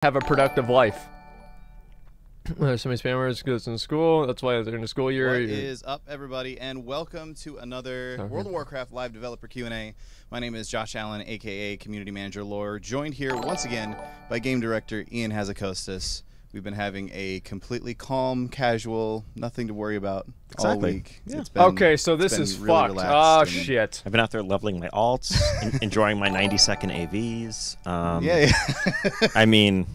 have a productive life. So many spammers goes in school. That's why they're in the school year. What is up, everybody, and welcome to another World of Warcraft live developer Q&A. My name is Josh Allen, aka Community Manager Lore, joined here once again by Game Director Ian Hazakostas. We've been having a completely calm, casual, nothing to worry about all week. Yeah. Okay, so this is really fucked. Oh shit! I've been out there leveling my alts, enjoying my 90-second AVs. Yeah. I mean,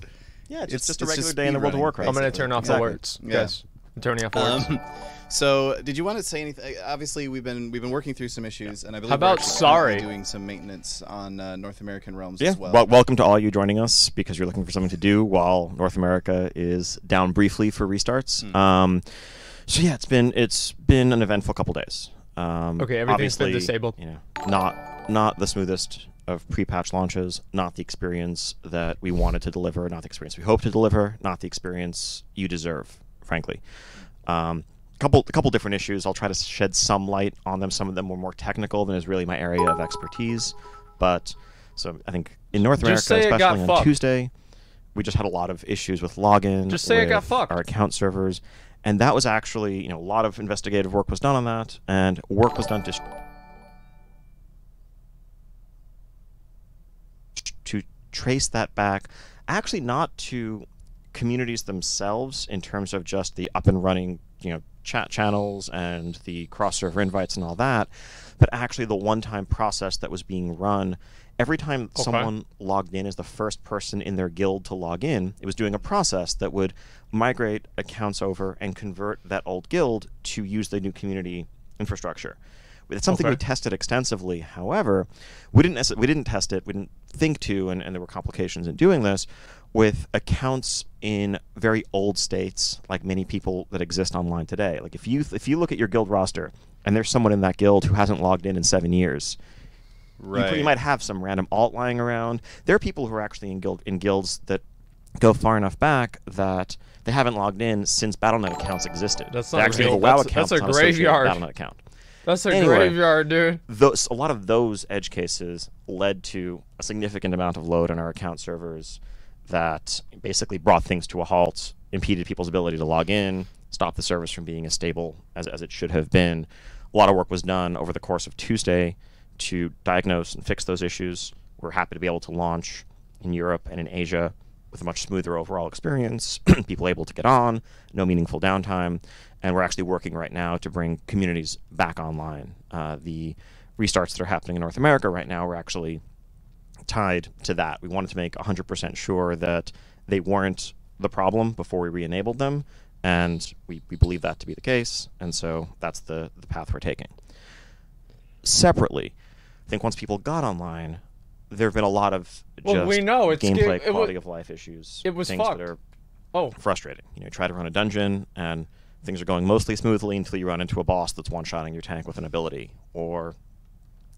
yeah, it's just a regular day in the World of Warcraft. I'm gonna turn off alerts. Yes, I'm turning off alerts. So, did you want to say anything? Obviously, we've been working through some issues, and I believe How about we're doing some maintenance on North American realms as well. Welcome to all you joining us because you're looking for something to do while North America is down briefly for restarts. So yeah, it's been an eventful couple days. Okay, everything's been disabled. You know, not the smoothest of pre-patch launches, not the experience that we wanted to deliver, not the experience we hope to deliver, not the experience you deserve, frankly. Couple different issues. I'll try to shed some light on them. Some of them were more technical than is really my area of expertise. But so I think in North America, especially on Tuesday, we just had a lot of issues with login. Just say it got fucked. Our account servers, and that was actually a lot of investigative work was done on that, and work was done to trace that back. Actually, not to communities themselves in terms of just the up and running, chat channels and the cross-server invites and all that, but actually the one-time process that was being run. Every time someone logged in as the first person in their guild to log in, it was doing a process that would migrate accounts over and convert that old guild to use the new community infrastructure. It's something we tested extensively. However, we didn't test it. We didn't think to, and there were complications in doing this with accounts in very old states, like many people that exist online today. Like if you look at your guild roster and there's someone in that guild who hasn't logged in 7 years, you might have some random alt lying around. There are people who are actually in guilds that go far enough back that they haven't logged in since Battle.net accounts existed. That's not actually a WoW account. That's a graveyard. Battle.net account. That's a graveyard, dude. A lot of those edge cases led to a significant amount of load on our account servers that basically brought things to a halt, impeded people's ability to log in, stopped the service from being as stable as it should have been. A lot of work was done over the course of Tuesday to diagnose and fix those issues. We're happy to be able to launch in Europe and in Asia with a much smoother overall experience, people able to get on, no meaningful downtime, and we're actually working right now to bring communities back online. The restarts that are happening in North America right now are actually tied to that. We wanted to make 100% sure that they weren't the problem before we re-enabled them, and we believe that to be the case, and so that's the path we're taking. Separately, I think once people got online, there have been a lot of gameplay, quality of life issues. It was things fucked. that are frustrating. You try to run a dungeon, and things are going mostly smoothly until you run into a boss that's one-shotting your tank with an ability, or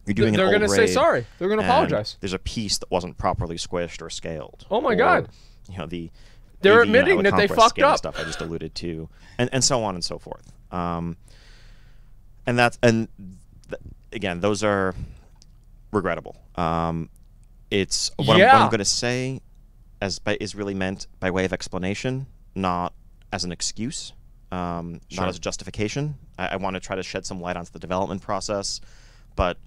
you're doing an old raid. They're going to say sorry. They're going to apologize. There's a piece that wasn't properly squished or scaled. Oh my god! They're admitting that they fucked up. Stuff I just alluded to, and so on and so forth. Again, those are regrettable. It's what I'm going to say is really meant by way of explanation, not as an excuse, not as a justification. I want to try to shed some light onto the development process, but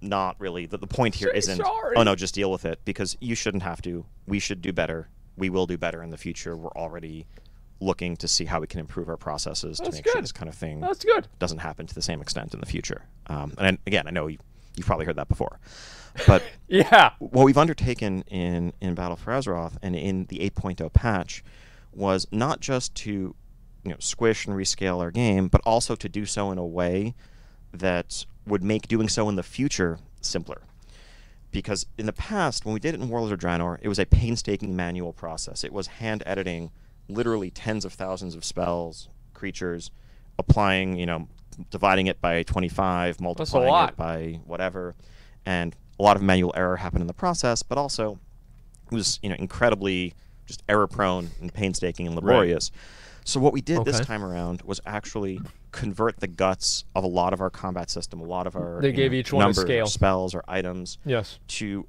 not really. The point here isn't, oh no, just deal with it, because you shouldn't have to. We should do better. We will do better in the future. We're already looking to see how we can improve our processes to make sure this kind of thing doesn't happen to the same extent in the future. And again, I know you've probably heard that before. But what we've undertaken in Battle for Azeroth and in the 8.0 patch was not just to squish and rescale our game, but also to do so in a way that would make doing so in the future simpler. Because in the past, when we did it in Warlords of Draenor, it was a painstaking manual process. It was hand editing literally tens of thousands of spells, creatures, applying, dividing it by 25, multiplying it by whatever, and a lot of manual error happened in the process, but also it was incredibly just error-prone and painstaking and laborious. So what we did this time around was actually convert the guts of a lot of our combat system, a lot of our gave each one a scale. Spells or items Yes. to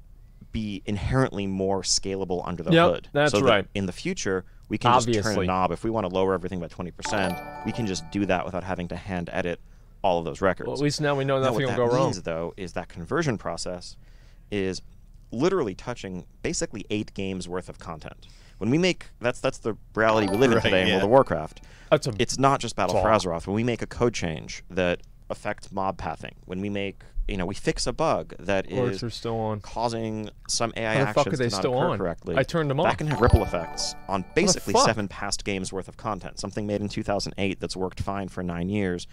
be inherently more scalable under the Yep, hood. that's so right. that in the future, we can just turn a knob. If we want to lower everything by 20%, we can just do that without having to hand edit all of those records. Well, at least now we know nothing will go wrong. What that means, though, is that conversion process is literally touching basically 8 games worth of content. When we make that's the reality we live in today in World of Warcraft. It's not just Battle for Azeroth. When we make a code change that affects mob pathing, when we make we fix a bug that is causing some AI actions to not occur correctly. I turned them off. That can have ripple effects on basically 7 past games worth of content. Something made in 2008 that's worked fine for 9 years.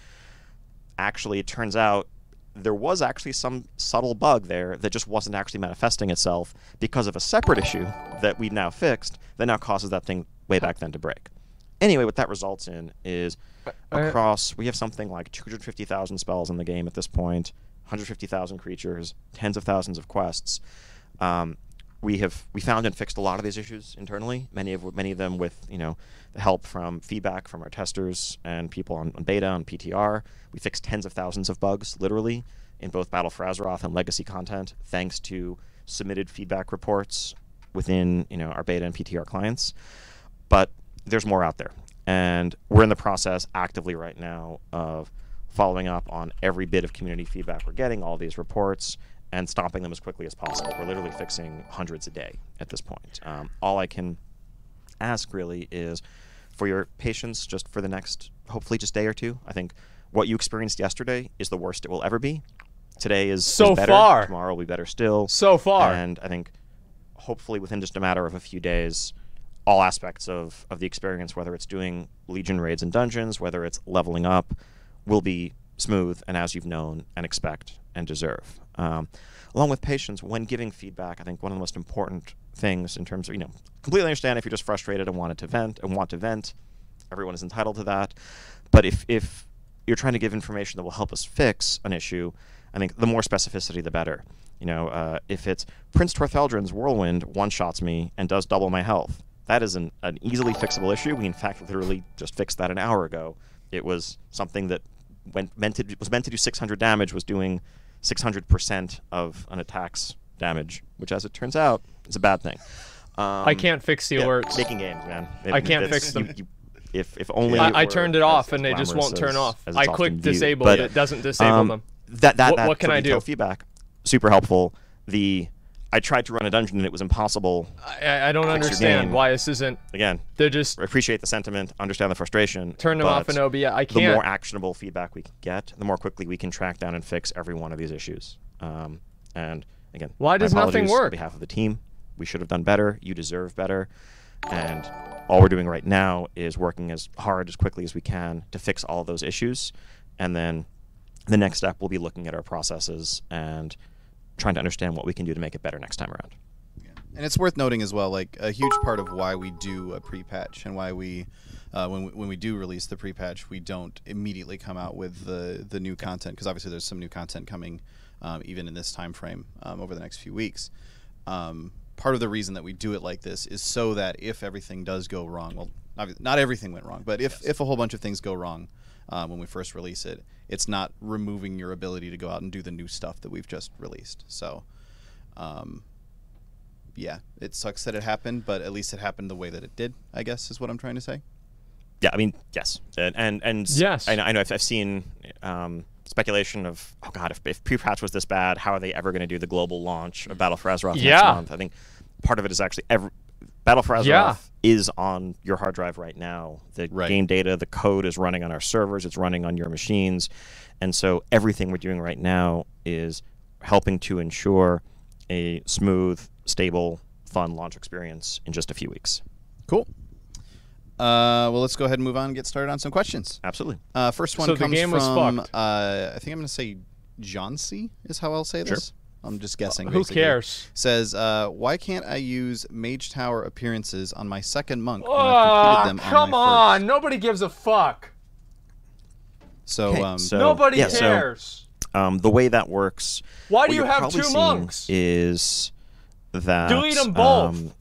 Actually, it turns out there was actually some subtle bug there that just wasn't actually manifesting itself because of a separate issue that we now fixed that now causes that thing way back then to break. Anyway, what that results in is we have something like 250,000 spells in the game at this point, 150,000 creatures, tens of thousands of quests. We found and fixed a lot of these issues internally. Many of them with the help from feedback from our testers and people on beta on PTR. We fixed tens of thousands of bugs, literally, in both Battle for Azeroth and legacy content, thanks to submitted feedback reports within our beta and PTR clients. But there's more out there, and we're in the process actively right now of following up on every bit of community feedback we're getting, all these reports, and stopping them as quickly as possible. We're literally fixing hundreds a day at this point. All I can ask really is for your patience just for the next, hopefully just day or two. I think what you experienced yesterday is the worst it will ever be. Today is better. Tomorrow will be better still. So far. And I think hopefully within just a matter of a few days, all aspects of the experience, whether it's doing Legion raids and dungeons, whether it's leveling up, will be smooth and as you've known and expect and deserve. Along with patience, when giving feedback, I think one of the most important things in terms of, completely understand if you're just frustrated and want to vent, everyone is entitled to that. But if you're trying to give information that will help us fix an issue, I think the more specificity, the better. If it's Prince Tortheldrin's Whirlwind one-shots me and does double my health, that is an easily fixable issue. We, in fact, literally just fixed that an hour ago. It was something that was meant to do 600 damage, was doing 600% of an attack's damage, which, as it turns out, is a bad thing. I can't fix the alerts. Making games, man. I can't fix them. If only I turned it off and they just won't turn off. I clicked disable, but it doesn't disable them. What can I do? Feedback, super helpful. I tried to run a dungeon and it was impossible. I don't understand why this isn't. Again, they're just appreciate the sentiment, understand the frustration. Turn them off and OB. I can't. The more actionable feedback we can get, the more quickly we can track down and fix every one of these issues. And again, why does nothing work? On behalf of the team, we should have done better. You deserve better. And all we're doing right now is working as hard, as quickly as we can to fix all of those issues. And then the next step will be looking at our processes and trying to understand what we can do to make it better next time around. Yeah. And it's worth noting as well, like a huge part of why we do a pre-patch and why we, when we do release the pre-patch, we don't immediately come out with the new content, because obviously there's some new content coming even in this time frame over the next few weeks. Part of the reason that we do it like this is so that if everything does go wrong, well, not everything went wrong, but if a whole bunch of things go wrong when we first release it, it's not removing your ability to go out and do the new stuff that we've just released. So, yeah, it sucks that it happened, but at least it happened the way that it did, I guess, is what I'm trying to say. Yeah, I mean, yes. And yes. I know I've seen speculation of, oh God, if pre-patch was this bad, how are they ever going to do the global launch of Battle for Azeroth next month? I think part of it is actually Battle for Azeroth is on your hard drive right now. The game data, the code is running on our servers. It's running on your machines. And so everything we're doing right now is helping to ensure a smooth, stable, fun launch experience in just a few weeks. Cool. Well, let's go ahead and move on and get started on some questions. Absolutely. First one comes from, I think I'm going to say John C. is how I'll say this. Sure. I'm just guessing. Who cares? Says, why can't I use Mage Tower appearances on my second monk when I've completed them on my first? Nobody gives a fuck. So, nobody cares. So, the way that works. Why do you have two monks? Is that delete them both?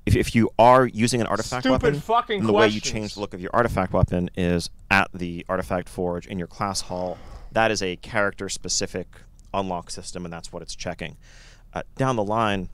If you are using an artifact weapon, fucking the way you change the look of your artifact weapon is at the artifact forge in your class hall. That is a character-specific unlock system, and that's what it's checking. Down the line,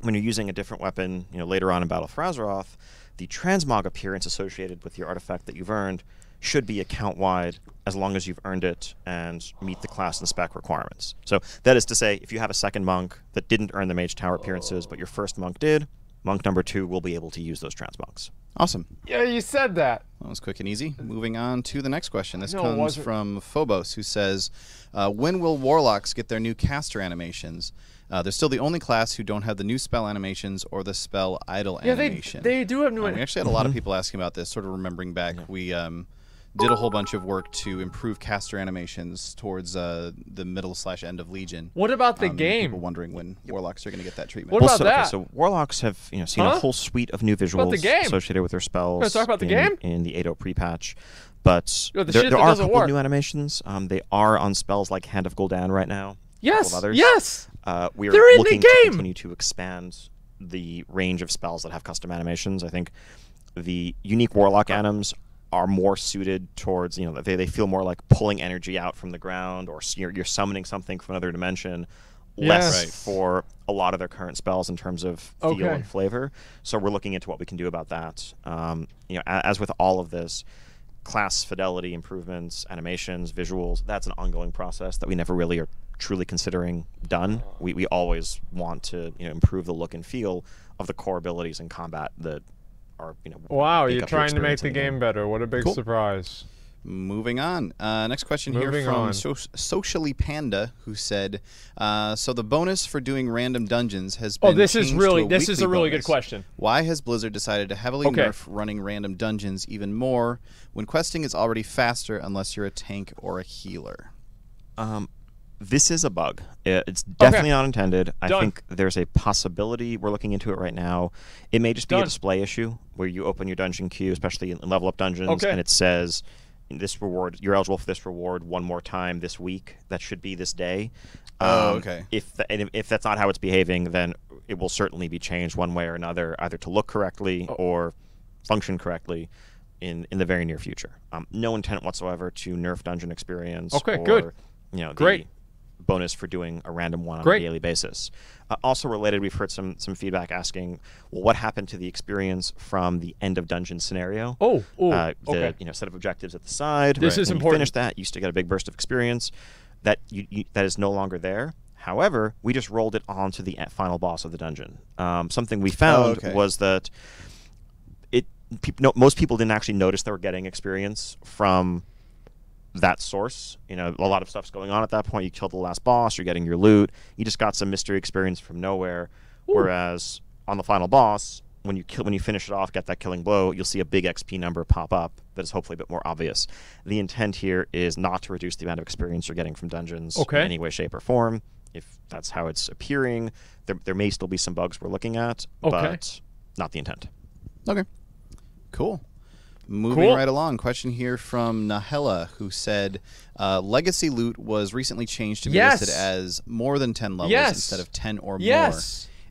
when you're using a different weapon, later on in Battle for Azeroth, the transmog appearance associated with your artifact that you've earned should be account-wide as long as you've earned it and meet the class and spec requirements. So that is to say, if you have a second monk that didn't earn the Mage Tower appearances, but your first monk did, monk number 2 will be able to use those transmogs. Awesome. Yeah, you said that. That was quick and easy. Moving on to the next question. This comes from Phobos, who says, when will Warlocks get their new caster animations? They're still the only class who don't have the new spell animations or the spell idle animation. They do have new We actually had a lot of people asking about this, sort of remembering back. We did a whole bunch of work to improve caster animations towards the middle/end of Legion. What about the game? People wondering when Warlocks are going to get that treatment. What about that? Okay, so Warlocks have seen a whole suite of new visuals associated with their spells. Let's talk about the game in the 8.0 pre-patch. But there are a couple of new animations. They are on spells like Hand of Gul'dan right now. Yes. Others. Yes. We're They're in looking the to game. continue to expand the range of spells that have custom animations. I think the unique Warlock anims are more suited towards, they feel more like pulling energy out from the ground, or you're summoning something from another dimension, less for a lot of their current spells in terms of feel and flavor. So we're looking into what we can do about that. As with all of this, class fidelity improvements, animations, visuals, that's an ongoing process that we never really are truly considering done. We always want to improve the look and feel of the core abilities in combat that are wow, you're trying to make the game better. What a big surprise. Moving on. Next question here from Socially Panda, who said, so the bonus for doing random dungeons has been this is a really good question. Why has Blizzard decided to heavily nerf running random dungeons even more when questing is already faster unless you're a tank or a healer? This is a bug. It's definitely not intended. I think there's a possibility. We're looking into it right now. It may just be a display issue where you open your dungeon queue, especially in level up dungeons, and it says this reward, you're eligible for this reward one more time this week. That should be this day. If that's not how it's behaving, then it will certainly be changed one way or another, either to look correctly or function correctly in the very near future. No intent whatsoever to nerf dungeon experience. Good. Great. Bonus for doing a random one on a daily basis. Also related, we've heard some feedback asking, well, what happened to the experience from the end of dungeon scenario? Set of objectives at the side. This is important. When you finish that, you used to get a big burst of experience. That that is no longer there. However, we just rolled it onto the final boss of the dungeon. Something we found was that most people didn't actually notice they were getting experience from that source. A lot of stuff's going on at that point. You killed the last boss, you're getting your loot, you just got some mystery experience from nowhere. Whereas on the final boss, when you finish it off, get that killing blow, you'll see a big XP number pop up that is hopefully a bit more obvious. The intent here is not to reduce the amount of experience you're getting from dungeons in any way, shape, or form. If that's how it's appearing, there may still be some bugs we're looking at, but not the intent. Okay. Cool. Moving right along, question here from Nahela, who said, Legacy loot was recently changed to be listed as more than 10 levels instead of 10 or more.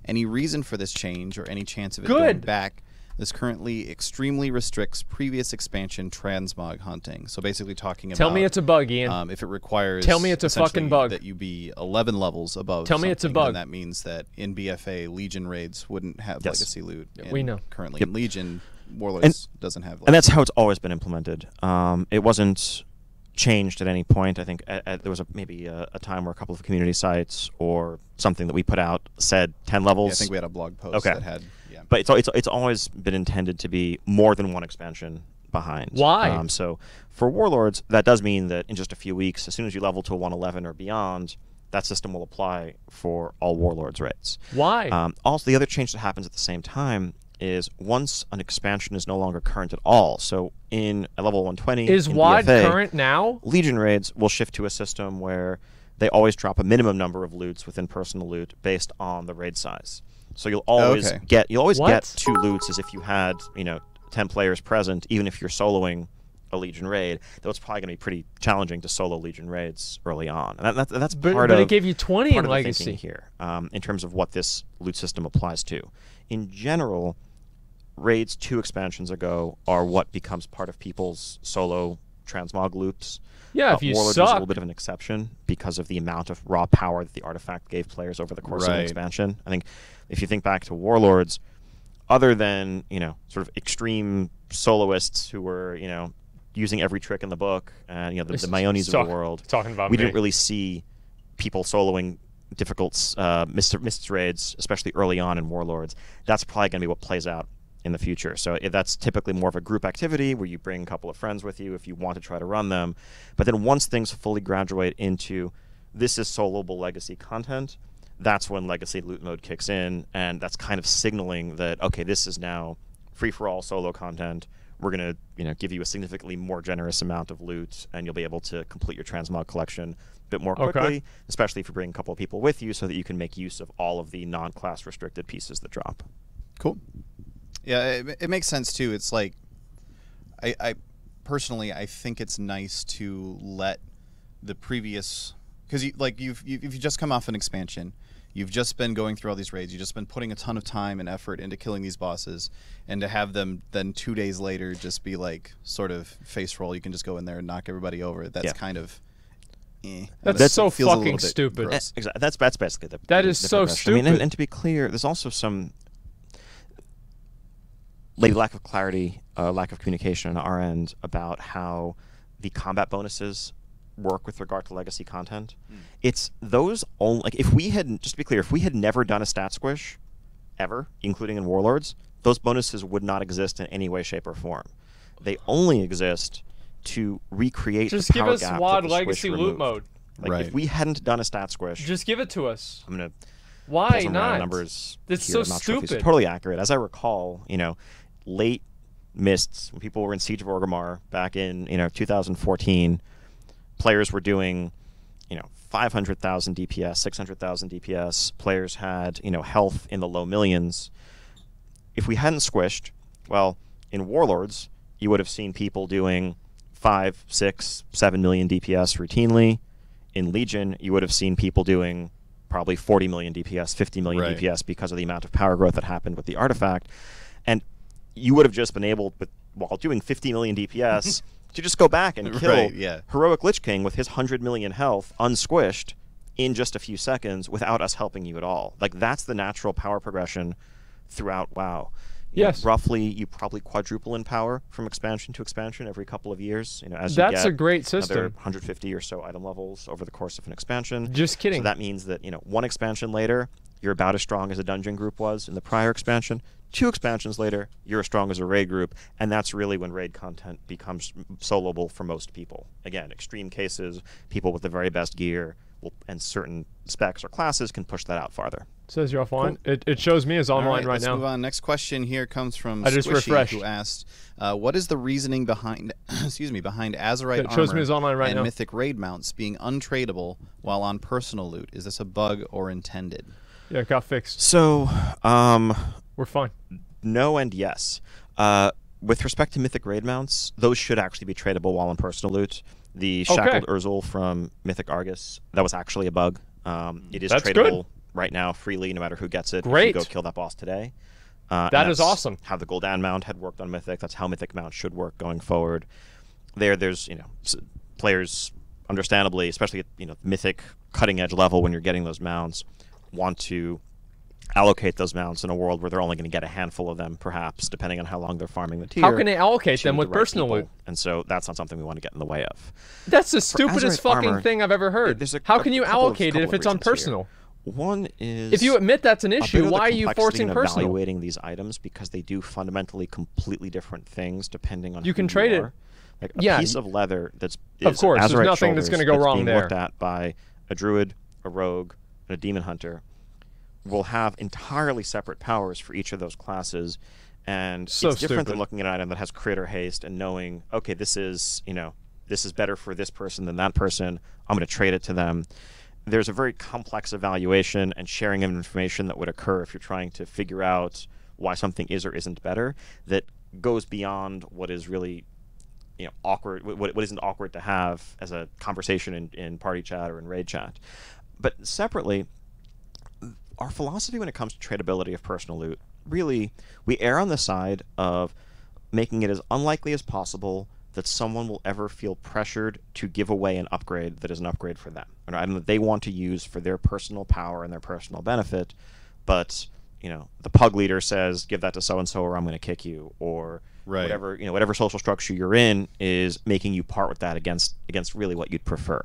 Any reason for this change or any chance of it going back? This currently extremely restricts previous expansion transmog hunting. So basically talking about... Tell me it's a bug, Ian. If it requires... Tell me it's a fucking bug. ...that you be 11 levels above Tell me it's a bug. Then that means that in BFA, Legion raids wouldn't have Legacy loot. We know. Currently in Legion... Warlords doesn't have, and that's how it's always been implemented. It wasn't changed at any point. I think there was maybe a time where a couple of community sites or something that we put out said 10 levels. Yeah, I think we had a blog post that had. Yeah. But it's always been intended to be more than one expansion behind. Why? So for Warlords, that does mean that in just a few weeks, as soon as you level to 111 or beyond, that system will apply for all Warlords raids. Why? Also, the other change that happens at the same time is once an expansion is no longer current at all. So in a level 120 is WoD current now? Legion raids will shift to a system where they always drop a minimum number of loots within personal loot based on the raid size. So you'll always get 2 loots as if you had 10 players present, even if you're soloing a Legion raid. Though it's probably going to be pretty challenging to solo Legion raids early on, and that's part of. But it gave you 20 in Legacy here, in terms of what this loot system applies to. In general, raids 2 expansions ago are what becomes part of people's solo transmog loops. Yeah, if you Warlords suck. was a little bit of an exception because of the amount of raw power that the artifact gave players over the course of an expansion. I think if you think back to Warlords, other than, sort of extreme soloists who were, using every trick in the book, and the Myones of the world, we didn't really see people soloing difficult mist raids, especially early on in Warlords. That's probably going to be what plays out in the future. So that's typically more of a group activity where you bring a couple of friends with you if you want to try to run them. But then once things fully graduate into this is soloable legacy content, that's when legacy loot mode kicks in, and that's kind of signaling that, okay, this is now free-for-all solo content. We're going to give you a significantly more generous amount of loot, and you'll be able to complete your transmog collection a bit more quickly, especially if you bring a couple of people with you so that you can make use of all of the non-class restricted pieces that drop. Cool. Yeah, it makes sense too. It's like, I personally, I think it's nice to let the previous, because you've just come off an expansion, you've just been going through all these raids, you've just been putting a ton of time and effort into killing these bosses, and to have them then 2 days later just be like sort of face roll, you can just go in there and knock everybody over. That's kind of. That's so fucking stupid. Exactly. That's basically the. That is so stupid. I mean, and to be clear, there's also some lack of clarity, lack of communication on our end about how the combat bonuses work with regard to legacy content. It's those only, like, if we had, just to be clear, if we had never done a stat squish ever, including in Warlords, those bonuses would not exist in any way, shape, or form. They only exist to recreate just the give power us gap WoD that the legacy squish loot removed. mode. Like, if we hadn't done a stat squish, just give it to us. I'm gonna why pull some not round numbers. That's here. so I'm not sure if these are stupid. totally accurate. As I recall, late Mists, when people were in Siege of Orgrimmar back in 2014, players were doing 500,000 DPS, 600,000 DPS. Players had health in the low millions. If we hadn't squished, well, in Warlords, you would have seen people doing 5, 6, 7 million DPS routinely. In Legion, you would have seen people doing probably 40 million DPS, 50 million DPS because of the amount of power growth that happened with the artifact. And you would have just been able, while doing 50 million DPS, to just go back and kill Heroic Lich King with his 100 million health unsquished in just a few seconds without us helping you at all. Like, that's the natural power progression throughout WoW. Yes. Roughly, you probably quadruple in power from expansion to expansion every couple of years. As that's you get a great system. another 150 or so item levels over the course of an expansion. Just kidding. So that means that one expansion later, you're about as strong as a dungeon group was in the prior expansion. 2 expansions later, you're as strong as a raid group, and that's really when raid content becomes soloable for most people. Again, extreme cases, people with the very best gear and certain specs or classes can push that out farther. Says you're offline. Cool. It shows me as online right let's now. Move on. Next question here comes from I just Squishy, refreshed. who asked, "What is the reasoning behind, behind Azurite it shows me as online armor right and now. Mythic raid mounts being untradeable while on personal loot? Is this a bug or intended?" Yeah, it got fixed. So, we're fine. No and yes. With respect to Mythic raid mounts, those should actually be tradable while on personal loot. The Shackled Urzul from Mythic Argus, that was actually a bug. It is tradable right now freely, no matter who gets it. Great. If you go kill that boss today. That is awesome. How the Gul'dan mount had worked on Mythic. That's how Mythic mount should work going forward. There's players, understandably, especially at Mythic cutting edge level, when you're getting those mounts, want to allocate those mounts in a world where they're only going to get a handful of them, perhaps, depending on how long they're farming the tier. How can they allocate them with personal loot? And so that's not something we want to get in the way of. That's the stupidest fucking thing I've ever heard. How can you allocate it if it's on personal? One is, if you admit that's an issue, why are you forcing personal? Evaluating these items, because they do fundamentally completely different things depending on you who can trade it. Like a piece of leather that's of course, Azurite there's nothing that's going to go wrong being there. Looked at by a druid, a rogue, and a demon hunter will have entirely separate powers for each of those classes, and it's different than looking at an item that has crit or haste and knowing, okay, this is better for this person than that person. I'm going to trade it to them. There's a very complex evaluation and sharing of information that would occur if you're trying to figure out why something is or isn't better, that goes beyond what is really awkward, what isn't awkward to have as a conversation in party chat or in raid chat. But separately, our philosophy when it comes to tradability of personal loot, really, we err on the side of making it as unlikely as possible that someone will ever feel pressured to give away an upgrade that is an upgrade for them, an item that they want to use for their personal power and their personal benefit, but the pug leader says, give that to so and so or I'm going to kick you, or whatever whatever social structure you're in is making you part with that against really what you'd prefer.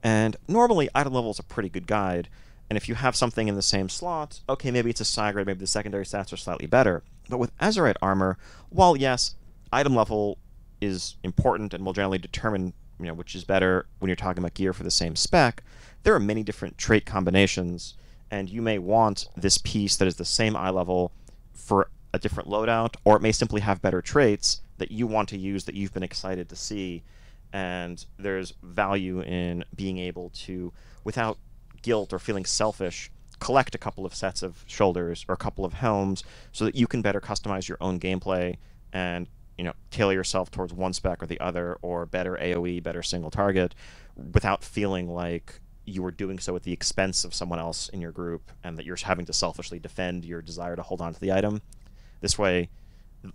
And normally item level is a pretty good guide, and if you have something in the same slot, okay, maybe it's a side grade, maybe the secondary stats are slightly better. But with Azurite armor, while yes, item level is important and will generally determine which is better when you're talking about gear for the same spec, there are many different trait combinations, and you may want this piece that is the same eye level for a different loadout, or it may simply have better traits that you want to use that you've been excited to see, and there's value in being able to, without guilt or feeling selfish, collect a couple of sets of shoulders or a couple of helms so that you can better customize your own gameplay and tailor yourself towards one spec or the other, or better AoE, better single target, without feeling like you were doing so at the expense of someone else in your group and that you're having to selfishly defend your desire to hold on to the item. This way,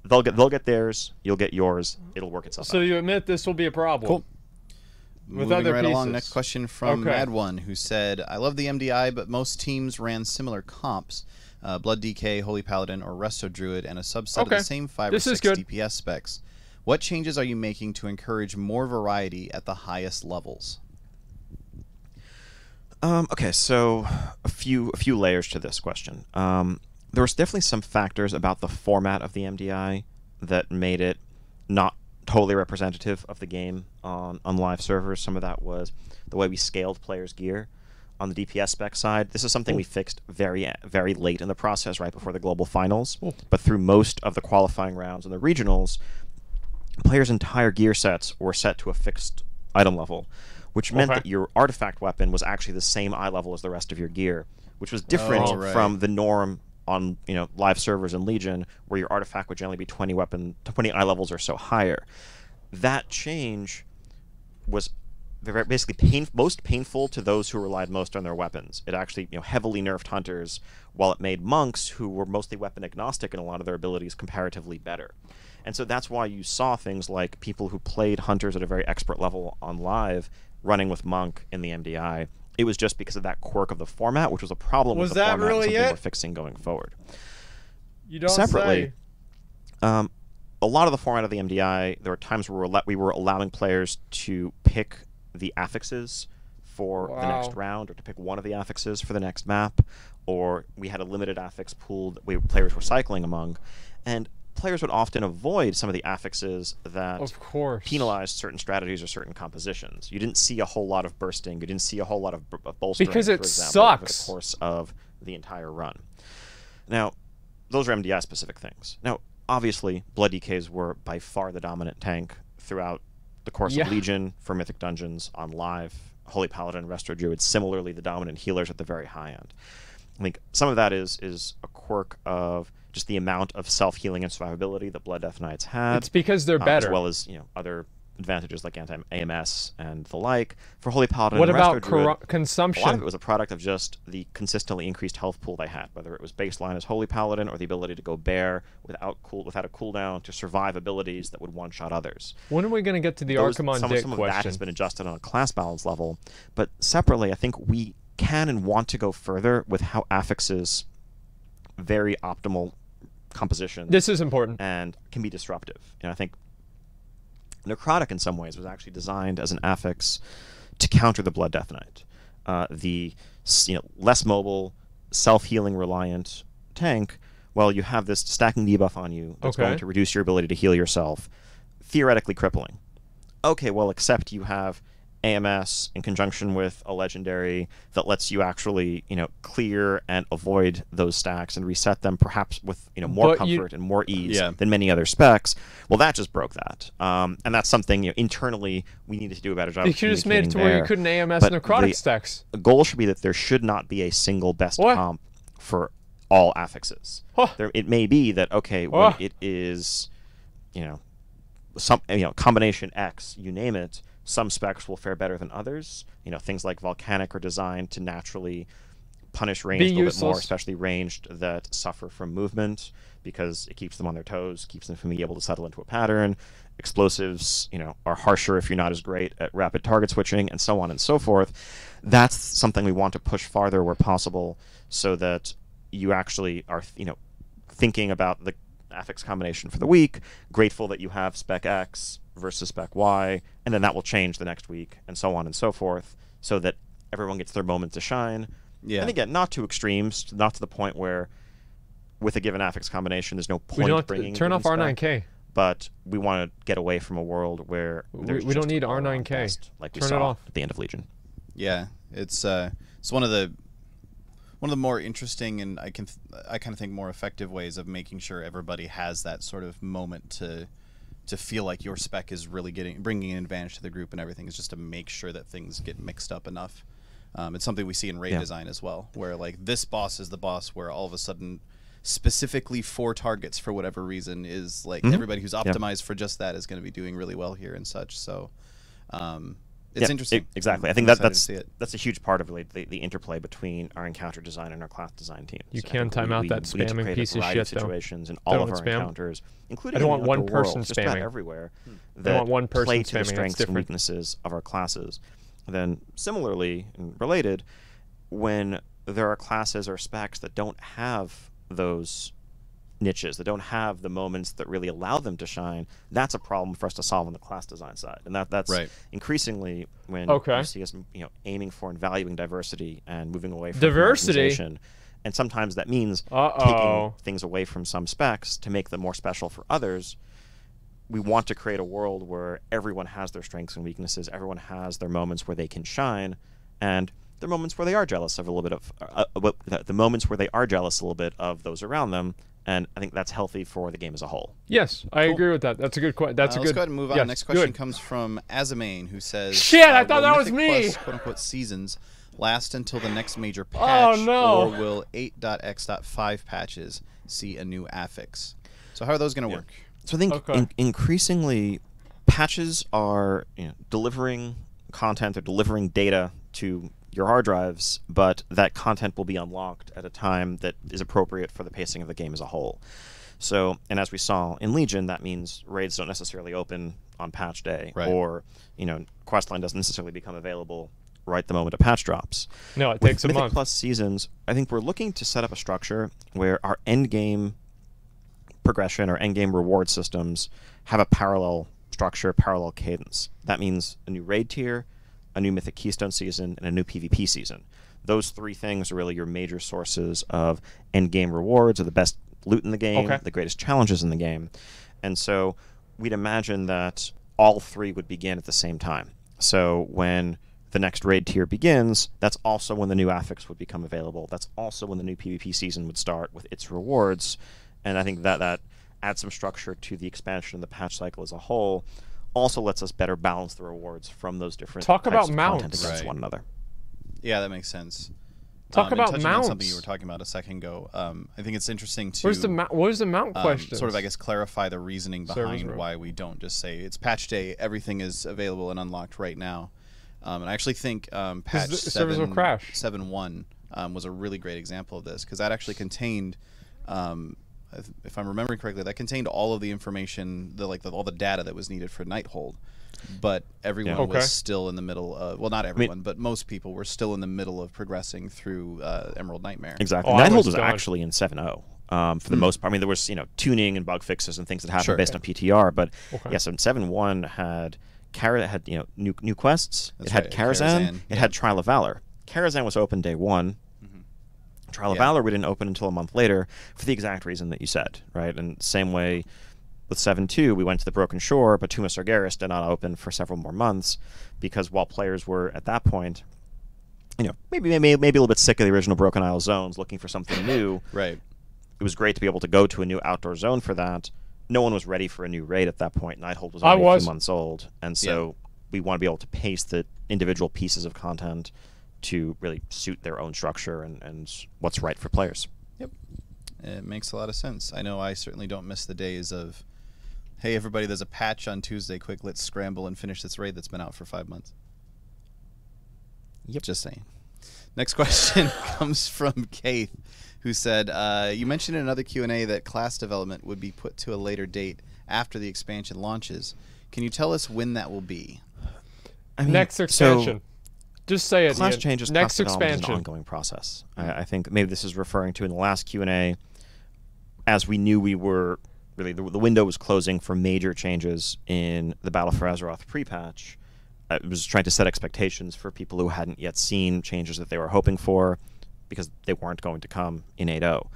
they'll get theirs, you'll get yours, it'll work itself out. So you admit this will be a problem? Cool. With Moving other right pieces. along, next question from Mad1, who said, I love the MDI, but most teams ran similar comps. Blood DK, Holy Paladin, or Resto Druid, and a subset of the same 5 or 6 DPS specs. What changes are you making to encourage more variety at the highest levels? Okay, so a few layers to this question. There was definitely some factors about the format of the MDI that made it not totally representative of the game on live servers. Some of that was the way we scaled players' gear. On the DPS spec side, this is something we fixed very, very late in the process, right before the global finals. But through most of the qualifying rounds and the regionals, players' entire gear sets were set to a fixed item level, which meant that your artifact weapon was actually the same eye level as the rest of your gear, which was different from the norm on live servers in Legion, where your artifact would generally be 20 eye levels or so higher. That change was basically most painful to those who relied most on their weapons. It actually heavily nerfed hunters, while it made monks, who were mostly weapon agnostic in a lot of their abilities, comparatively better. And so that's why you saw things like people who played hunters at a very expert level on live running with monk in the MDI. It was just because of that quirk of the format, which was a problem with the format, really and something we're fixing going forward. You don't Separately, say. A lot of the format of the MDI, there were times where we were allowing players to pick the affixes for the next round, or to pick one of the affixes for the next map, or we had a limited affix pool that players were cycling among, and players would often avoid some of the affixes that penalized certain strategies or certain compositions. You didn't see a whole lot of bursting, you didn't see a whole lot of bolstering, because it for example, sucks over the course of the entire run. Now, those are MDI specific things. Now, obviously, Blood DKs were by far the dominant tank throughout the course of Legion, for Mythic Dungeons, on live. Holy Paladin and Resto Druid, similarly the dominant healers at the very high end. I think some of that is a quirk of just the amount of self-healing and survivability that Blood Death Knights had. It's because they're better. As well as other advantages like anti-AMS and the like. For Holy Paladin what and about Resto Druid, consumption? a lot of it was a product of just the consistently increased health pool they had, whether it was baseline as Holy Paladin or the ability to go bare without a cooldown to survive abilities that would one-shot others. When are we going to get to the Archimon Dick some question? of that has been adjusted on a class balance level, but separately, I think we can and want to go further with how affixes very optimal compositions. This is important. And can be disruptive. I think Necrotic in some ways was actually designed as an affix to counter the Blood Death Knight. The less mobile, self-healing reliant tank, well, you have this stacking debuff on you that's going to reduce your ability to heal yourself, theoretically crippling. Okay, well, except you have AMS in conjunction with a legendary that lets you actually, clear and avoid those stacks and reset them, perhaps with more comfort and more ease than many other specs. Well, that just broke that, and that's something internally we needed to do a better job. You just made it to where you couldn't AMS necrotic stacks. The goal should be that there should not be a single best comp for all affixes. It may be that when it is, some combination X, you name it. Some specs will fare better than others. Things like Volcanic are designed to naturally punish ranged a little bit more, especially ranged that suffer from movement, because it keeps them on their toes, keeps them from being able to settle into a pattern. Explosives, are harsher if you're not as great at rapid target switching, and so on and so forth. That's something we want to push farther where possible, so that you actually are, thinking about the affix combination for the week, grateful that you have spec X versus spec Y, and then that will change the next week, and so on and so forth, so that everyone gets their moment to shine. Yeah. And again, not to extremes, not to the point where with a given affix combination there's no point bringing turn off R9K. But we want to get away from a world where we don't need R9K. Like we saw at the end of Legion. Yeah, it's one of the more interesting and I kind of think more effective ways of making sure everybody has that sort of moment to feel like your spec is really bringing an advantage to the group and everything, is just to make sure that things get mixed up enough. It's something we see in raid design as well, where like this boss is the boss where all of a sudden specifically for targets for whatever reason is like everybody who's optimized for just that is going to be doing really well here and such. So it's interesting. Exactly. I think that's a huge part of really the interplay between our encounter design and our class design teams. You can time out that spamming piece of shit situations in all of our encounters, including I don't want one person just spamming about everywhere. I want one person play spamming. To the strengths and weaknesses of our classes. And then similarly and related, when there are classes or specs that don't have those niches, that don't have the moments that really allow them to shine, that's a problem for us to solve on the class design side. And that's increasingly when you see us aiming for and valuing diversity and moving away from diversity. And sometimes that means taking things away from some specs to make them more special for others. We want to create a world where everyone has their strengths and weaknesses, everyone has their moments where they can shine, and the moments where they are jealous of a little bit of the moments where they are jealous a little bit of those around them, and I think that's healthy for the game as a whole. Yes, I agree with that. That's a good question. Let's go ahead and move on. Next question comes from Azamain, who says, "Shit, I thought that was me." Plus, quote unquote seasons last until the next major patch, or will 8.x.5 patches see a new affix? So how are those going to work? So I think increasingly patches are delivering content or delivering data to your hard drives, but that content will be unlocked at a time that is appropriate for the pacing of the game as a whole. So, and as we saw in Legion, that means raids don't necessarily open on patch day, or questline doesn't necessarily become available right the moment a patch drops. No, it takes a month. Mythic Plus seasons, I think we're looking to set up a structure where our end game progression or end game reward systems have a parallel structure, parallel cadence. That means a new raid tier, a new Mythic Keystone season, and a new PvP season. Those three things are really your major sources of end game rewards, or the best loot in the game, the greatest challenges in the game. And so we'd imagine that all three would begin at the same time. So when the next raid tier begins, that's also when the new affix would become available. That's also when the new PvP season would start with its rewards. And I think that adds some structure to the expansion of the patch cycle as a whole. Also lets us better balance the rewards from those different types of content against one another. Yeah, that makes sense. Talk about mounts. On something you were talking about a second ago. I think it's interesting to... What is the mount question? Sort of, I guess, clarify the reasoning behind why we don't just say it's patch day, everything is available and unlocked right now. And I actually think patch 7.1 was a really great example of this, because that actually contained... if I'm remembering correctly, that contained all of the information, all the data that was needed for Nighthold. But everyone was still in the middle of... Well, not everyone, but most people were still in the middle of progressing through Emerald Nightmare. Exactly. Nighthold was actually in 7.0 for the most part. I mean, there was tuning and bug fixes and things that happened based on PTR. But yes, in 7.1 had new quests. It had Karazhan. It had Trial of Valor. Karazhan was open day one. Trial of Valor we didn't open until a month later for the exact reason that you said, right? And same way with 7.2, we went to the Broken Shore, but Tomb of Sargeras did not open for several more months, because while players were at that point, maybe a little bit sick of the original Broken Isle zones, looking for something new. Right. It was great to be able to go to a new outdoor zone for that. No one was ready for a new raid at that point. Nighthold was only a few months old, and so we want to be able to pace the individual pieces of content to really suit their own structure and what's right for players. Yep. It makes a lot of sense. I know I certainly don't miss the days of, hey, everybody, there's a patch on Tuesday. Quick, let's scramble and finish this raid that's been out for 5 months. Yep. Just saying. Next question comes from Keith, who said, you mentioned in another Q&A that class development would be put to a later date after the expansion launches. Can you tell us when that will be? I mean, next expansion. Just say it. Class changes. Next expansion. Is an ongoing process. I think maybe this is referring to in the last Q&A, as we knew we were really the window was closing for major changes in the Battle for Azeroth pre-patch. I was trying to set expectations for people who hadn't yet seen changes that they were hoping for, because they weren't going to come in 8.0.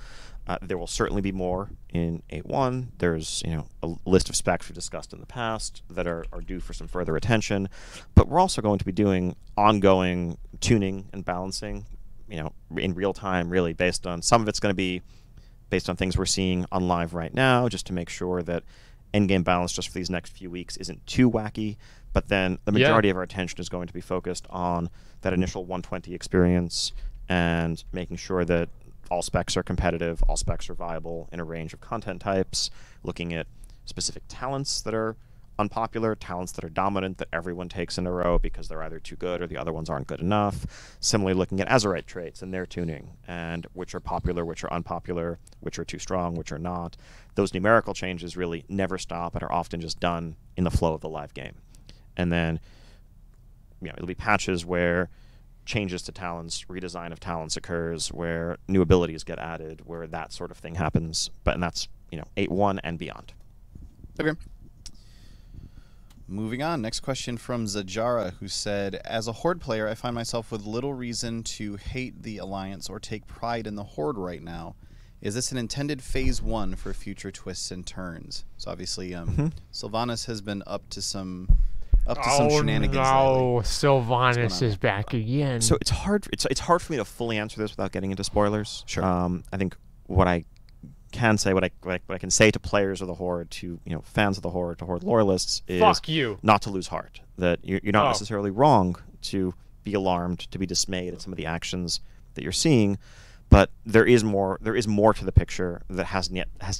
There will certainly be more in 8.1. There's a list of specs we've discussed in the past that are due for some further attention, but we're also going to be doing ongoing tuning and balancing, in real time, really, based on some of it's going to be based on things we're seeing on live right now, just to make sure that endgame balance just for these next few weeks isn't too wacky. But then the majority of our attention is going to be focused on that initial 120 experience and making sure that all specs are competitive, all specs are viable in a range of content types, looking at specific talents that are unpopular, talents that are dominant that everyone takes in a row because they're either too good or the other ones aren't good enough. Similarly, looking at Azurite traits and their tuning, and which are popular, which are unpopular, which are too strong, which are not. Those numerical changes really never stop and are often just done in the flow of the live game. And then it'll be patches where changes to talents, redesign of talents occurs, where new abilities get added, where that sort of thing happens. And that's 8.1 and beyond. Okay. Moving on, next question from Zajara, who said, as a Horde player, I find myself with little reason to hate the Alliance or take pride in the Horde right now. Is this an intended phase 1 for future twists and turns? So obviously, Sylvanas has been up to some shenanigans lately. Sylvanas is back again. So it's hard for me to fully answer this without getting into spoilers. Sure. I think what I can say, what I can say to players of the Horde, to fans of the Horde, to Horde loyalists, is fuck you. Not to lose heart. That you're not necessarily wrong to be alarmed, to be dismayed at some of the actions that you're seeing, but there is more to the picture that has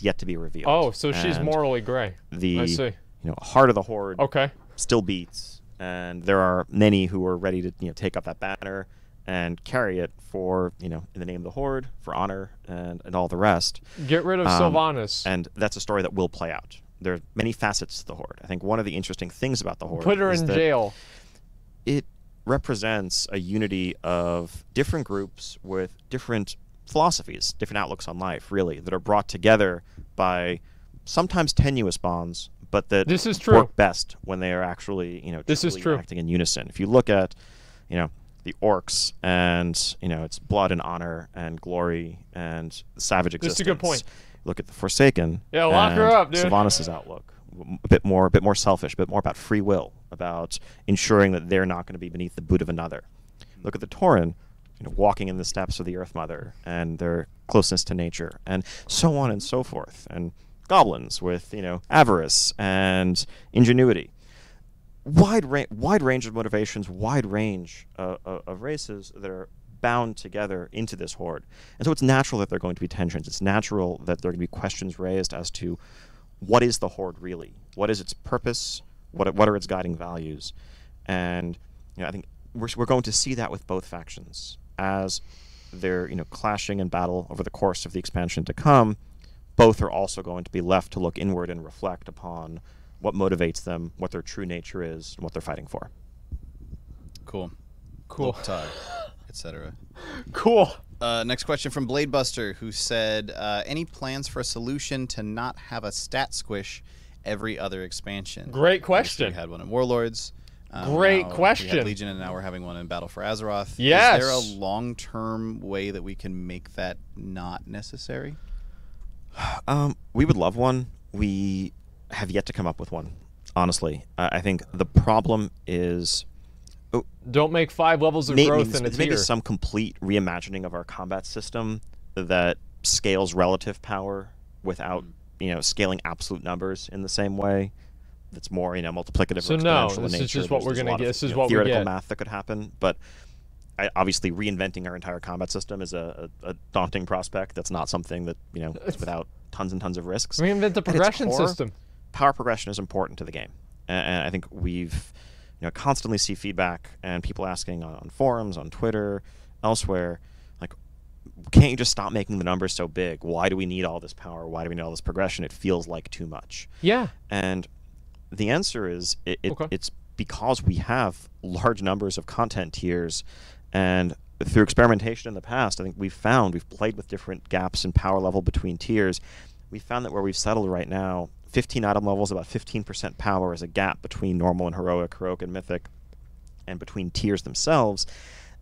yet to be revealed. Oh, so she's morally gray. I see. Heart of the Horde still beats, and there are many who are ready to take up that banner and carry it for in the name of the Horde, for honor, and all the rest. Get rid of Sylvanas. And that's a story that will play out. There are many facets to the Horde. I think one of the interesting things about the Horde put her in jail. It represents a unity of different groups with different philosophies, different outlooks on life, really, that are brought together by sometimes tenuous bonds, but that work best when they are actually, truly acting in unison. If you look at, the orcs and, it's blood and honor and glory and savage existence. That's a good point. Look at the Forsaken. Yeah, lock her up, dude. Sylvanas' outlook, a bit more selfish, a bit more about free will, about ensuring that they're not going to be beneath the boot of another. Look at the Tauren, walking in the steps of the Earth Mother and their closeness to nature, and so on and so forth. And goblins with avarice and ingenuity. Wide range of motivations, wide range of races that are bound together into this Horde. And so it's natural that there are going to be tensions. It's natural that there are going to be questions raised as to what is the Horde really? What is its purpose? What are its guiding values? And I think we're going to see that with both factions as they're clashing in battle over the course of the expansion to come. Both are also going to be left to look inward and reflect upon what motivates them, what their true nature is, and what they're fighting for. Cool. Etc. Cool. Next question from Bladebuster, who said, any plans for a solution to not have a stat squish every other expansion? Great question. We had one in Warlords. Great question. We had Legion, and now we're having one in Battle for Azeroth. Yes. Is there a long-term way that we can make that not necessary? We would love one. We have yet to come up with one, honestly. I think the problem is... don't make 5 levels of growth in a tier. Maybe some complete reimagining of our combat system that scales relative power without, scaling absolute numbers in the same way. That's more, multiplicative or exponential in nature. This is just what we're going to get. This is what we get. Theoretical math that could happen, but obviously reinventing our entire combat system is a daunting prospect. That's not something that, is without tons and tons of risks. Reinvent the progression system. Power progression is important to the game, and I think we've constantly see feedback and people asking on forums, on Twitter, elsewhere, like, can't you just stop making the numbers so big? Why do we need all this power? Why do we need all this progression? It feels like too much. Yeah. And the answer is it's because we have large numbers of content tiers, and through experimentation in the past, I think we've played with different gaps in power level between tiers. We found that where we've settled right now, 15 item levels, about 15% power is a gap between normal and heroic and mythic, and between tiers themselves.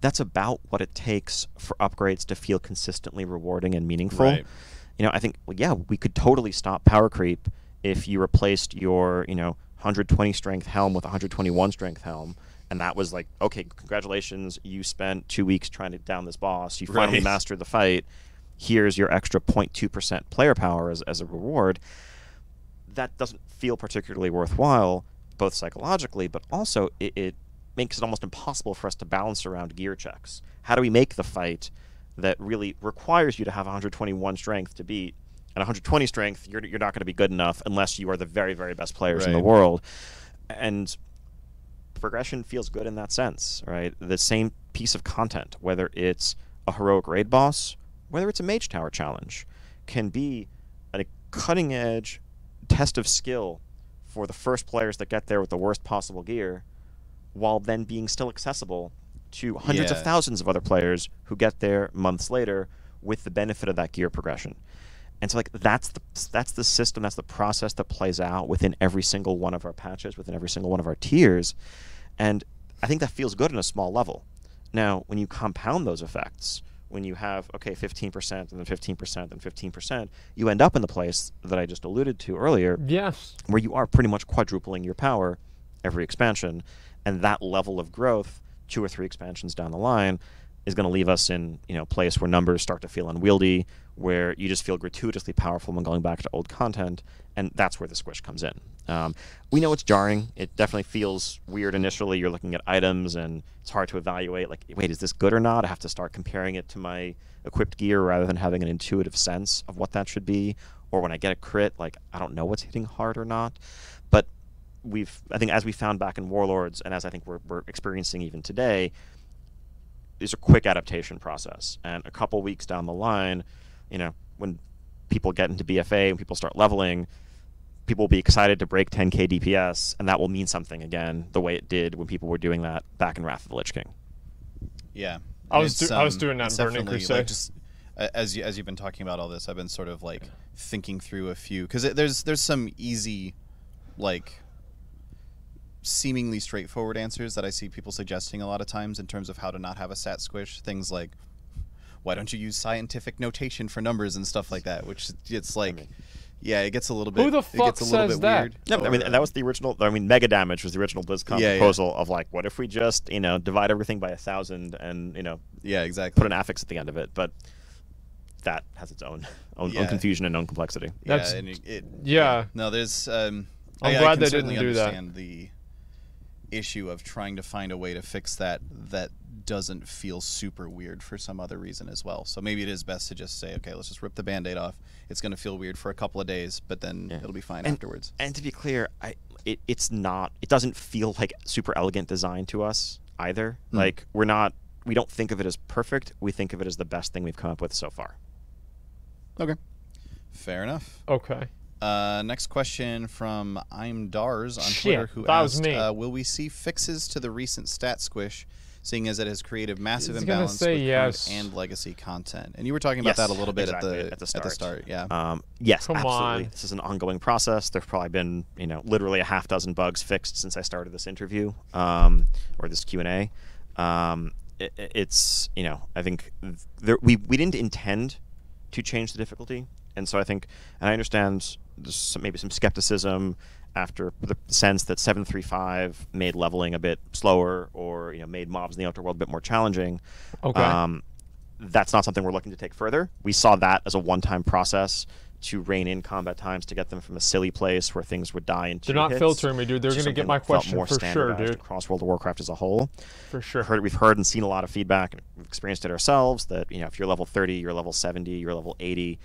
That's about what it takes for upgrades to feel consistently rewarding and meaningful. Right. You know, I think, well, yeah, we could totally stop power creep if you replaced your, 120 strength helm with 121 strength helm, and that was like, okay, congratulations, you spent 2 weeks trying to down this boss, you finally mastered the fight, here's your extra 0.2% player power as a reward. That doesn't feel particularly worthwhile, both psychologically, but also it makes it almost impossible for us to balance around gear checks. How do we make the fight that really requires you to have 121 strength to beat, and 120 strength, you're not going to be good enough unless you are the very, very best players in the world. And progression feels good in that sense, right? The same piece of content, whether it's a heroic raid boss, whether it's a mage tower challenge, can be a cutting-edge test of skill for the first players that get there with the worst possible gear, while then being still accessible to hundreds of thousands of other players who get there months later with the benefit of that gear progression. And so, like, that's the system, that's the process that plays out within every single one of our patches, within every single one of our tiers. And I think that feels good on a small level. Now, when you compound those effects, when you have, okay, 15% and then 15% and 15%, you end up in the place that I just alluded to earlier, yes, where you are pretty much quadrupling your power every expansion. And that level of growth, 2 or 3 expansions down the line, is going to leave us in a place where numbers start to feel unwieldy, where you just feel gratuitously powerful when going back to old content, and that's where the squish comes in. We know it's jarring. It definitely feels weird initially. You're looking at items, and it's hard to evaluate, like, wait, is this good or not? I have to start comparing it to my equipped gear rather than having an intuitive sense of what that should be. Or when I get a crit, like, I don't know what's hitting hard or not. But I think as we found back in Warlords, and as I think we're experiencing even today, is a quick adaptation process. And a couple weeks down the line, when people get into BFA and people start leveling, people will be excited to break 10k DPS, and that will mean something again, the way it did when people were doing that back in Wrath of the Lich King. Yeah. I was doing that in Burning Crusade. Like, just as you've been talking about all this, I've been sort of like thinking through a few, because there's some easy, like, seemingly straightforward answers that I see people suggesting a lot of times in terms of how to not have a stat squish. Things like, why don't you use scientific notation for numbers and stuff like that? Which it's like, yeah, it gets a little bit. Who the fuck says that? Weird. No, I mean, that was the original. I mean, Mega Damage was the original BlizzCon proposal of, like, what if we just divide everything by 1,000 and yeah, exactly, put an affix at the end of it. But that has its own confusion and own complexity. No, there's. I'm glad they didn't do that. Understand the issue of trying to find a way to fix that doesn't feel super weird for some other reason as well. So maybe it is best to just say, okay, let's just rip the Band-Aid off. It's going to feel weird for a couple of days, but then it'll be fine afterwards. And to be clear, it doesn't feel like super elegant design to us either. Like, we don't think of it as perfect. We think of it as the best thing we've come up with so far. Okay. Fair enough. Okay. Next question from I'm Dars on Twitter, who asked, will we see fixes to the recent stat squish, seeing as it has created massive imbalance with current and legacy content? And you were talking about that a little bit at the start. Yeah. Yes, Come absolutely. on. This is an ongoing process. There's probably been literally a half dozen bugs fixed since I started this interview or this Q&A. It's I think we didn't intend to change the difficulty. And so I think, and I understand there's maybe some skepticism after the sense that 7.3.5 made leveling a bit slower, or made mobs in the outer world a bit more challenging. Okay. That's not something we're looking to take further. We saw that as a one-time process to rein in combat times, to get them from a silly place where things would die in 2 hits. They're not filtering me, dude. They're going to get my question for sure, dude. Across World of Warcraft as a whole. For sure. We've heard and seen a lot of feedback, and we've experienced it ourselves, that if you're level 30, you're level 70, you're level 80,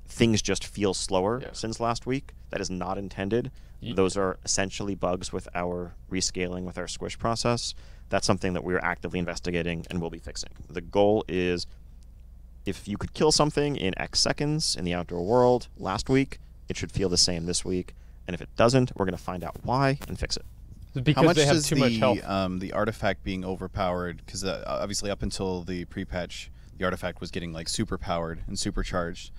things just feel slower since last week. That is not intended. Those are essentially bugs with our rescaling, with our squish process. That's something that we're actively investigating and will be fixing. The goal is, if you could kill something in X seconds in the outdoor world last week, it should feel the same this week. And if it doesn't, we're going to find out why and fix it. Because how much they have does too much health. The artifact being overpowered, because obviously up until the pre-patch, the artifact was getting like super powered and supercharged,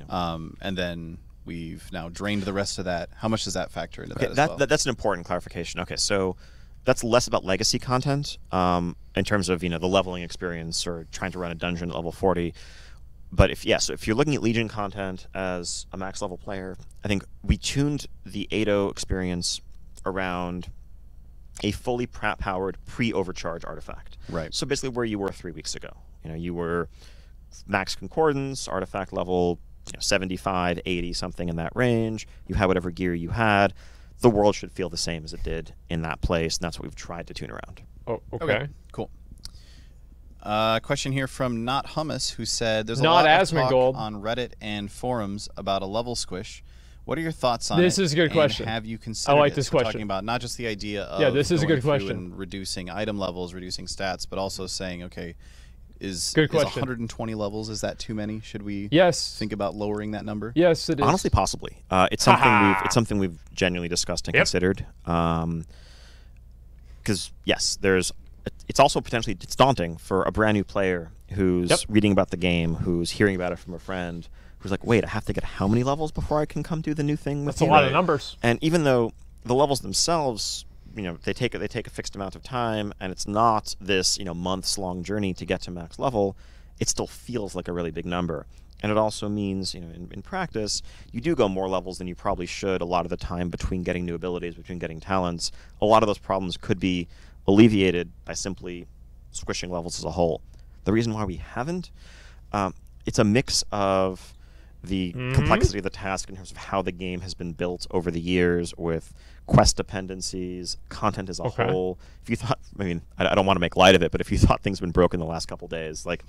and then we've now drained the rest of that. How much does that factor into that as well? That's an important clarification. Okay, so that's less about legacy content in terms of the leveling experience or trying to run a dungeon at level 40. But if you're looking at Legion content as a max level player, I think we tuned the 8.0 experience around a fully powered pre-overcharge artifact. Right. So basically where you were 3 weeks ago. You were max concordance, artifact level 75, 80, something in that range. You had whatever gear you had. The world should feel the same as it did in that place, and that's what we've tried to tune around. Oh, okay. Cool. Question here from Not Hummus, who said, there's a Not lot of Asmongold. talk on Reddit and forums about a level squish. What are your thoughts on This it? is a good question. Have you considered I like this We're question. talking about not just the idea of this is a going good through question. and reducing item levels, reducing stats, but also saying, okay, is Good question. 120 levels, is that too many? Should we think about lowering that number? Yes, it is. Honestly, possibly. It's something we've genuinely discussed and considered. Because yes, it's also potentially daunting for a brand new player who's reading about the game, who's hearing about it from a friend, who's like, wait, I have to get how many levels before I can come do the new thing with That's a lot of numbers. And even though the levels themselves, they take a fixed amount of time, and it's not this months long journey to get to max level, it still feels like a really big number. And it also means, in practice, you do go more levels than you probably should a lot of the time between getting new abilities, between getting talents. A lot of those problems could be alleviated by simply squishing levels as a whole. The reason why we haven't, it's a mix of the complexity of the task in terms of how the game has been built over the years with quest dependencies, content as a whole. If you thought, I don't want to make light of it, but if you thought things have been broken the last couple days, like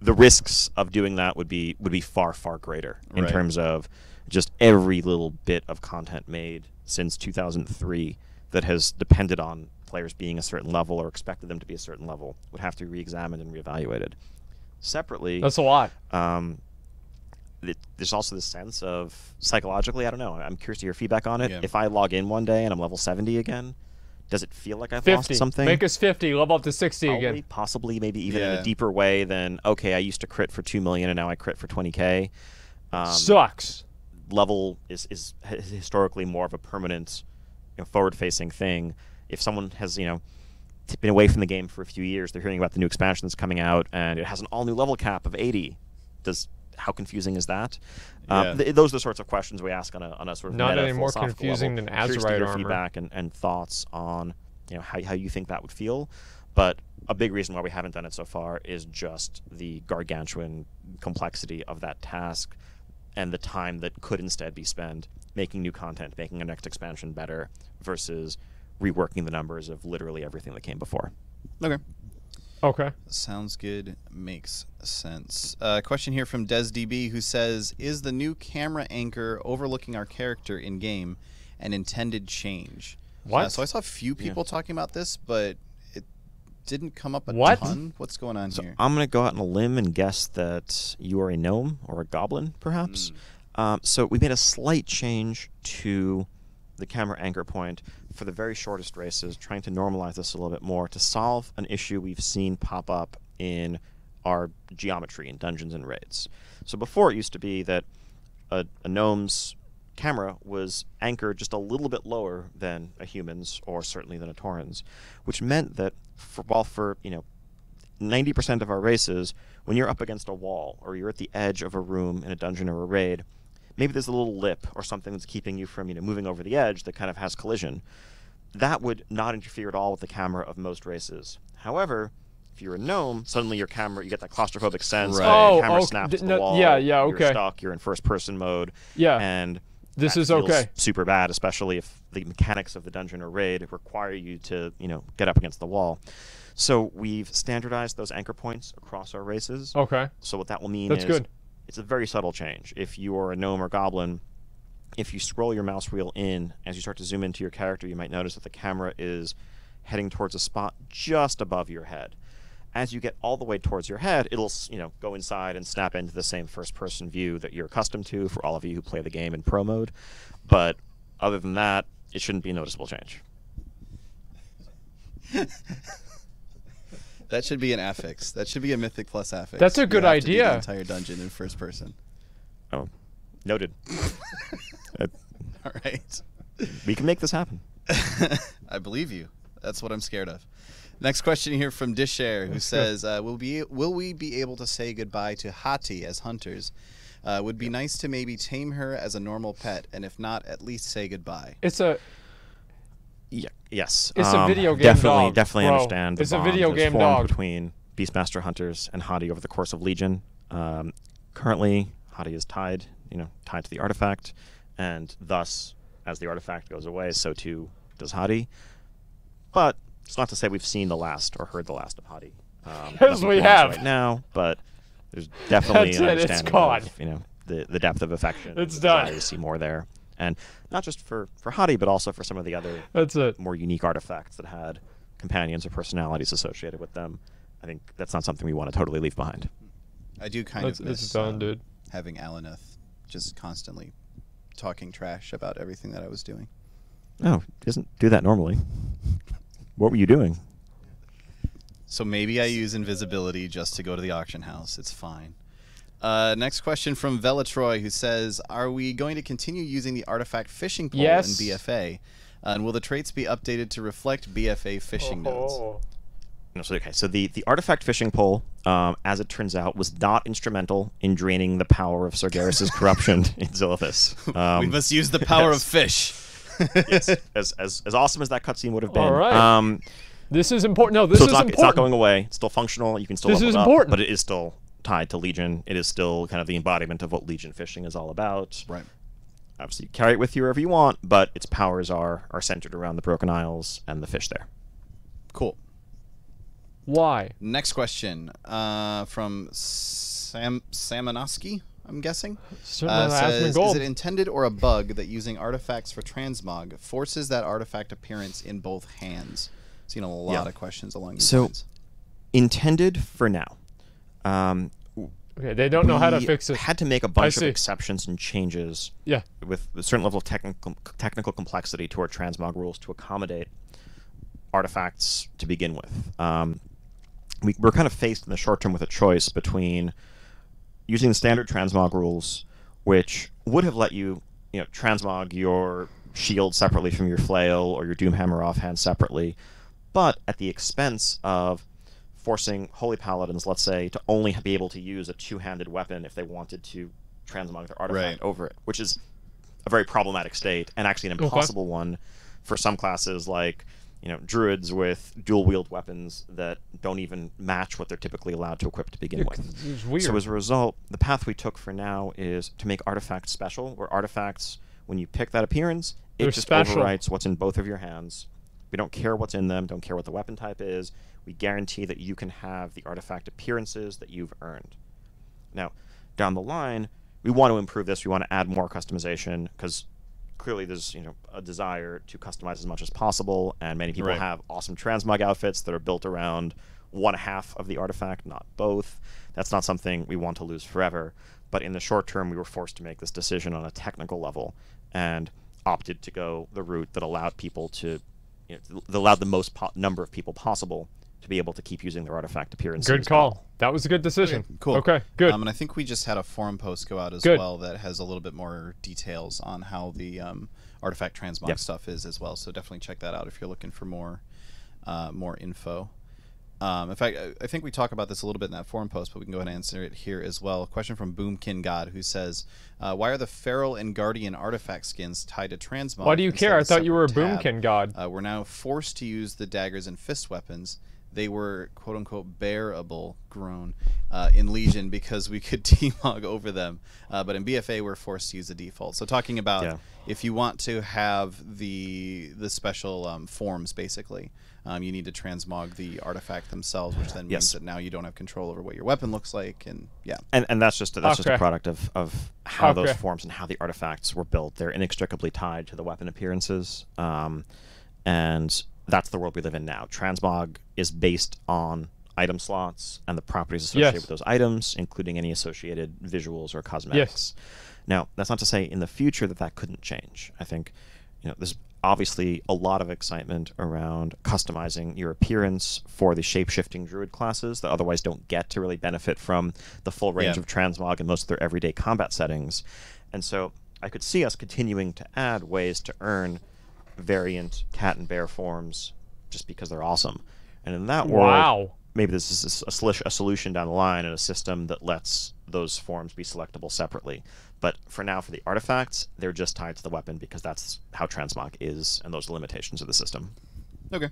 the risks of doing that would be far, far greater in terms of just every little bit of content made since 2003 that has depended on players being a certain level or expected them to be a certain level would have to be re-examined and reevaluated. Separately, that's a lot. There's also this sense of psychologically, I don't know, I'm curious to hear feedback on it. Yeah. If I log in one day and I'm level 70 again, does it feel like I've lost something? Make us 50, level up to 60 again. Possibly, maybe even in a deeper way than, okay, I used to crit for 2 million and now I crit for 20k. Sucks. Level is historically more of a permanent, forward-facing thing. If someone has, been away from the game for a few years, they're hearing about the new expansion that's coming out, and it has an all-new level cap of 80. How confusing is that? Those are the sorts of questions we ask on a sort of not any more philosophical confusing level. than Azurite armor. Feedback and thoughts on how you think that would feel. But a big reason why we haven't done it so far is just the gargantuan complexity of that task and the time that could instead be spent making new content, making a next expansion better versus reworking the numbers of literally everything that came before. Okay. Sounds good. Makes sense. Question here from DesDB, who says, is the new camera anchor overlooking our character in-game an intended change? What? So I saw a few people talking about this, but it didn't come up a ton. What's going on here? I'm going to go out on a limb and guess that you are a gnome or a goblin, perhaps. So we made a slight change to the camera anchor point for the very shortest races, trying to normalize this a little bit more to solve an issue we've seen pop up in our geometry in dungeons and raids. So before it used to be that a gnome's camera was anchored just a little bit lower than a human's, or certainly than a tauren's, which meant that for 90% of our races, when you're up against a wall or you're at the edge of a room in a dungeon or a raid, maybe there's a little lip or something that's keeping you from moving over the edge that kind of has collision. That would not interfere at all with the camera of most races. However, if you're a gnome, suddenly your camera, you get that claustrophobic sense. Right. The camera snaps to the wall. You're stuck. You're in first-person mode. And this is feels super bad, especially if the mechanics of the dungeon or raid require you to, get up against the wall. So we've standardized those anchor points across our races. Okay. So what that will mean That's is good. it's a very subtle change. If you are a gnome or goblin, if you scroll your mouse wheel in, as you start to zoom into your character, you might notice that the camera is heading towards a spot just above your head. As you get all the way towards your head, it'll, you know, go inside and snap into the same first-person view that you're accustomed to for all of you who play the game in pro mode. But other than that, it shouldn't be a noticeable change. That should be an affix. That should be a Mythic plus affix. That's a good You have to do idea. the entire dungeon in first person. Oh, noted. All right. We can make this happen. I believe you. That's what I'm scared of. Next question here from Dishair, who says, will we be able to say goodbye to Hati as hunters? Would be nice to maybe tame her as a normal pet, and if not, at least say goodbye. It's a... Yeah, yes. It's a video game definitely, dog. Definitely Bro, understand the it's a bond video that's game formed dog. between Beastmaster hunters and Hati over the course of Legion. Currently, Hati is tied to the artifact, and thus, as the artifact goes away, so too does Hati. But it's not to say we've seen the last or heard the last of Hati. Yes, we have right now, but there's definitely That's an it, it's understanding gone. of the depth of affection. It's and done. desire to see more there, and not just for Hati, but also for some of the other That's it. more unique artifacts that had companions or personalities associated with them. I think that's not something we want to totally leave behind. I do kind of It's miss done, dude. having Alaneth just constantly talking trash about everything that I was doing. Oh, he doesn't do that normally. What were you doing? So maybe I use invisibility just to go to the auction house. It's fine. Next question from Velatroy, who says, are we going to continue using the artifact fishing pole Yes. in BFA? And will the traits be updated to reflect BFA fishing nodes? No, so the artifact fishing pole, as it turns out, was not instrumental in draining the power of Sargeras' corruption in Zilithus. We must use the power yes. of fish. Yes, as awesome as that cutscene would have been. All right. This is important. No, this so is important. It's not going away. It's still functional. You can still This level is it up, important. but it is still tied to Legion. It is still kind of the embodiment of what Legion fishing is all about. Right. Obviously, you carry it with you wherever you want, but its powers are centered around the Broken Isles and the fish there. Cool. Why? Next question from Samanoski, I'm guessing. Says, Says, is it intended or a bug that using artifacts for transmog forces that artifact appearance in both hands? Seen a lot of questions along these lines. Intended for now. Okay, they don't know how to fix it. Had to make a bunch of exceptions and changes. Yeah. With a certain level of technical complexity to our transmog rules to accommodate artifacts to begin with. We're kind of faced in the short term with a choice between using the standard transmog rules, which would have let you, transmog your shield separately from your flail or your Doomhammer offhand separately, but at the expense of forcing Holy Paladins, let's say, to only be able to use a two-handed weapon if they wanted to transmog their artifact over it, which is a very problematic state and actually an impossible one for some classes like Druids with dual-wield weapons that don't even match what they're typically allowed to equip to begin with. It's weird. So as a result, the path we took for now is to make artifacts special, where artifacts, when you pick that appearance, it just overwrites what's in both of your hands. We don't care what's in them, don't care what the weapon type is. We guarantee that you can have the artifact appearances that you've earned. Now, down the line, we want to improve this. We want to add more customization, because clearly there's a desire to customize as much as possible, and many people have awesome transmog outfits that are built around one half of the artifact, not both. That's not something we want to lose forever, but in the short term we were forced to make this decision on a technical level and opted to go the route that allowed people to that allowed the most number of people possible to be able to keep using their artifact appearances. Good call. That was a good decision. Okay, cool. Okay, good. And I think we just had a forum post go out as well that has a little bit more details on how the artifact transmog stuff is as well. So definitely check that out if you're looking for more info. In fact, I think we talk about this a little bit in that forum post, but we can go ahead and answer it here as well. A question from Boomkin God, who says, why are the Feral and Guardian artifact skins tied to transmog? Why do you care? I thought you were a Boomkin God. We're now forced to use the daggers and fist weapons. They were quote-unquote bearable, groan, in Legion because we could demog over them. But in BFA, we're forced to use the default. So talking about if you want to have the special forms, basically, You need to transmog the artifact themselves, which then means that now you don't have control over what your weapon looks like, and yeah. And that's just a product of how those forms and how the artifacts were built. They're inextricably tied to the weapon appearances, and that's the world we live in now. Transmog is based on item slots and the properties associated with those items, including any associated visuals or cosmetics. Now, that's not to say in the future that couldn't change. I think, there's obviously a lot of excitement around customizing your appearance for the shape-shifting Druid classes that otherwise don't get to really benefit from the full range of Transmog in most of their everyday combat settings. And so I could see us continuing to add ways to earn variant cat and bear forms just because they're awesome. And in that world, maybe this is a solution down the line in a system that lets those forms be selectable separately. But for now, for the artifacts, they're just tied to the weapon because that's how Transmog is, and those are limitations of the system. Okay.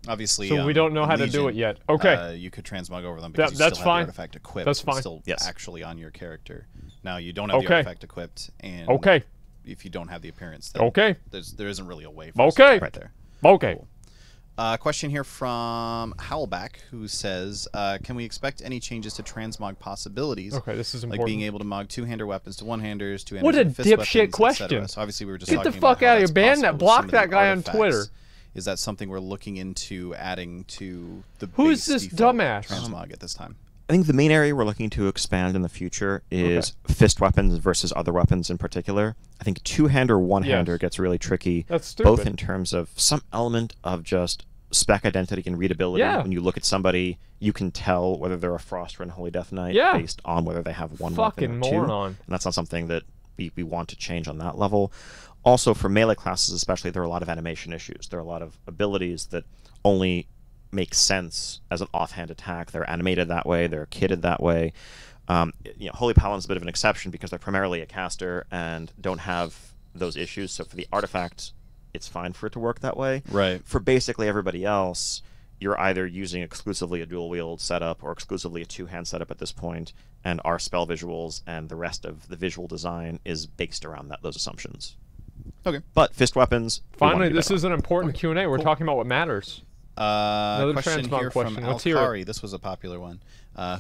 Obviously, so we don't know how to do it yet. Okay. You could transmog over them because you still have the artifact equipped. That's fine. It's still actually on your character. Now, you don't have the artifact equipped, and if you don't have the appearance, then there isn't really a way for us to right there. Okay. Cool. Question here from Howlback, who says, can we expect any changes to transmog possibilities? Okay, this is important. Like being able to mog two-hander weapons to one-handers, two-handers what a to fist dipshit weapons, question. So obviously we were just Get the fuck out of here. Ban that. Block that guy on Twitter. Is that something we're looking into adding to the Who's this dumbass? Transmog at this time? I think the main area we're looking to expand in the future is fist weapons versus other weapons in particular. I think two-hander, one-hander gets really tricky. That's stupid. Both in terms of some element of just spec identity and readability. When you look at somebody, you can tell whether they're a Frost or a Holy Death Knight based on whether they have one weapon or two. Moron. And that's not something that we want to change on that level. Also, for melee classes especially, there are a lot of animation issues. There are a lot of abilities that only make sense as an offhand attack. They're animated that way. They're kitted that way. Holy Paladin's a bit of an exception because they're primarily a caster and don't have those issues. So for the artifact, it's fine for it to work that way. Right. For basically everybody else, you're either using exclusively a dual wield setup or exclusively a two-hand setup at this point, and our spell visuals and the rest of the visual design is based around those assumptions. Okay. But fist weapons. Finally, this is an important Q&A. We're talking about what matters. Another question here from Alkari. This was a popular one.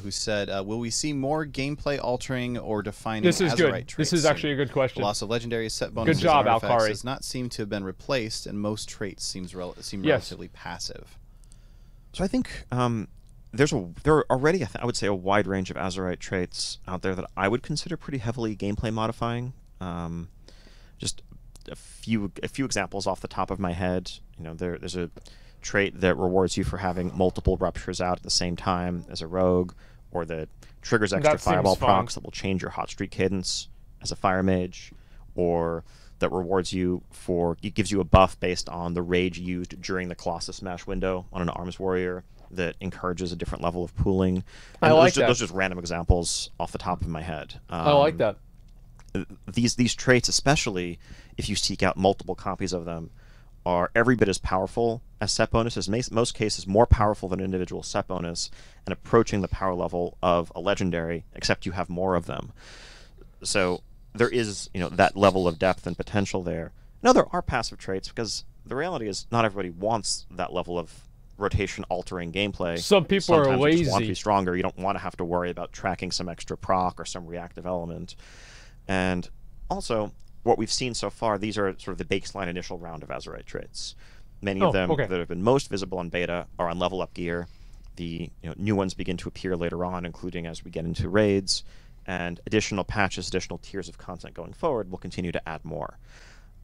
Who said, will we see more gameplay altering or defining Azurite traits? This is actually a good question. The loss of legendary set bonuses and artifacts does not seem to have been replaced, and most traits seem relatively passive. So I think there are already, I would say, a wide range of Azurite traits out there that I would consider pretty heavily gameplay modifying. Just a few examples off the top of my head. There's a trait that rewards you for having multiple ruptures out at the same time as a rogue, or that triggers extra fireball procs that will change your hot streak cadence as a fire mage, or that rewards you it gives you a buff based on the rage used during the Colossus Smash window on an arms warrior that encourages a different level of pooling. And those are just random examples off the top of my head. I like that. These traits, especially if you seek out multiple copies of them, are every bit as powerful as set bonuses, in most cases more powerful than an individual set bonus, and approaching the power level of a legendary, except you have more of them. So there is that level of depth and potential there. Now there are passive traits, because the reality is not everybody wants that level of rotation-altering gameplay. Some people are lazy. You just want to be stronger. You don't want to have to worry about tracking some extra proc or some reactive element. And also, what we've seen so far, these are sort of the baseline initial round of Azurite traits. Many of them that have been most visible in beta are on level up gear. The new ones begin to appear later on, including as we get into raids, and additional patches, additional tiers of content going forward will continue to add more.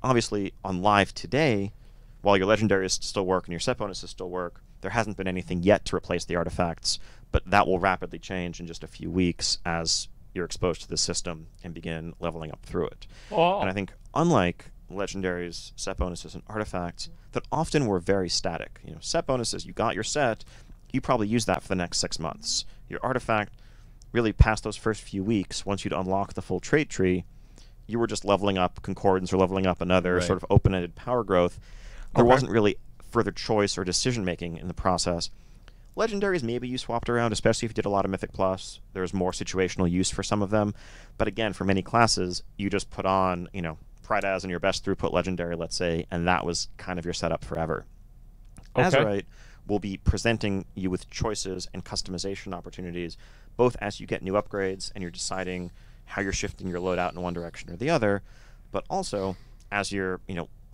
Obviously, on live today, while your legendaries still work and your set bonuses still work, there hasn't been anything yet to replace the artifacts, but that will rapidly change in just a few weeks as you're exposed to the system and begin leveling up through it. And I think, unlike legendaries, set bonuses, and artifacts that often were very static, set bonuses, you got your set, you probably use that for the next 6 months. Your artifact, really past those first few weeks, once you'd unlock the full trait tree, you were just leveling up Concordance or leveling up another sort of open-ended power growth. There wasn't really further choice or decision-making in the process. Legendaries, maybe you swapped around, especially if you did a lot of Mythic Plus. There's more situational use for some of them. But again, for many classes, you just put on, Pride as in your best throughput legendary, let's say, and that was kind of your setup forever. Azurite, will be presenting you with choices and customization opportunities, both as you get new upgrades and you're deciding how you're shifting your loadout in one direction or the other, but also as you're,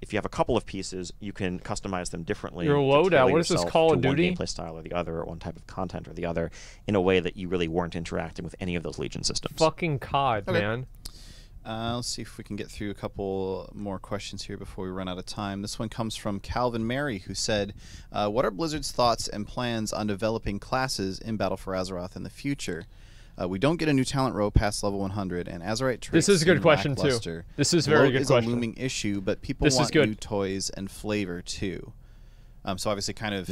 if you have a couple of pieces, you can customize them differently. Your loadout, what is this, Call of Duty? One gameplay style or the other, or one type of content or the other, in a way that you really weren't interacting with any of those Legion systems. Fucking COD, okay, man. Let's see if we can get through a couple more questions here before we run out of time. This one comes from Calvin Mary, who said, what are Blizzard's thoughts and plans on developing classes in Battle for Azeroth in the future? We don't get a new talent row past level 100, and Azurite traits This is a good seem question, too. lackluster. This is a very good question. Is a looming issue, but people want new toys and flavor, too. So obviously kind of...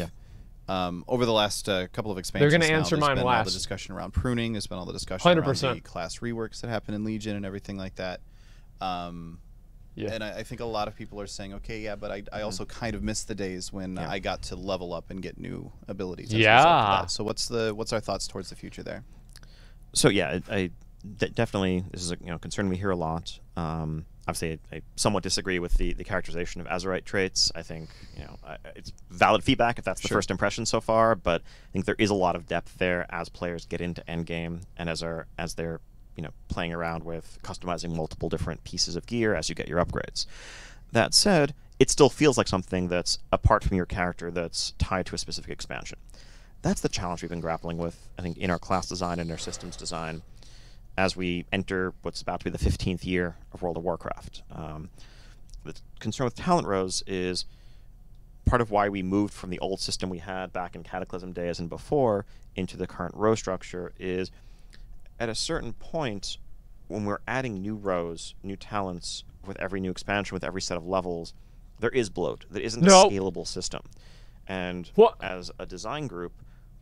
over the last couple of expansions, they're going to answer mine been last. all the discussion around pruning. There's been all the discussion 100%. around the class reworks that happen in Legion and everything like that. And I think a lot of people are saying, okay, yeah, but I also kind of miss the days when I got to level up and get new abilities. As a result of that. So what's our thoughts towards the future there? So yeah, definitely this is a concern we hear a lot. Obviously, I somewhat disagree with the characterization of Azurite traits. I think it's valid feedback if that's the first impression so far, but I think there is a lot of depth there as players get into endgame and as they're playing around with customizing multiple different pieces of gear as you get your upgrades. That said, it still feels like something that's apart from your character that's tied to a specific expansion. That's the challenge we've been grappling with, I think, in our class design and our systems design as we enter what's about to be the 15th year of World of Warcraft. The concern with talent rows is part of why we moved from the old system we had back in Cataclysm days and before into the current row structure is at a certain point when we're adding new rows, new talents with every new expansion, with every set of levels, there is bloat. There isn't a scalable system. And as a design group,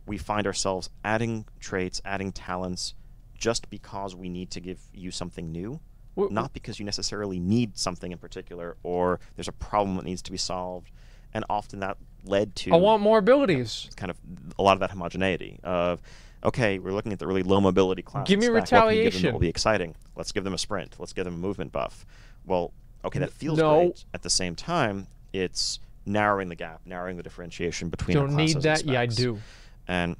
we find ourselves adding traits, adding talents, just because we need to give you something new, not because you necessarily need something in particular, or there's a problem that needs to be solved. And often that led to... I want more abilities. Kind of a lot of that homogeneity of, okay, we're looking at the really low mobility class. Give me retaliation. What can you give them that will be exciting? Let's give them a sprint. Let's give them a movement buff. Well, okay, that feels great. At the same time, it's narrowing the gap, narrowing the differentiation between our classes and specs. Yeah, I do. And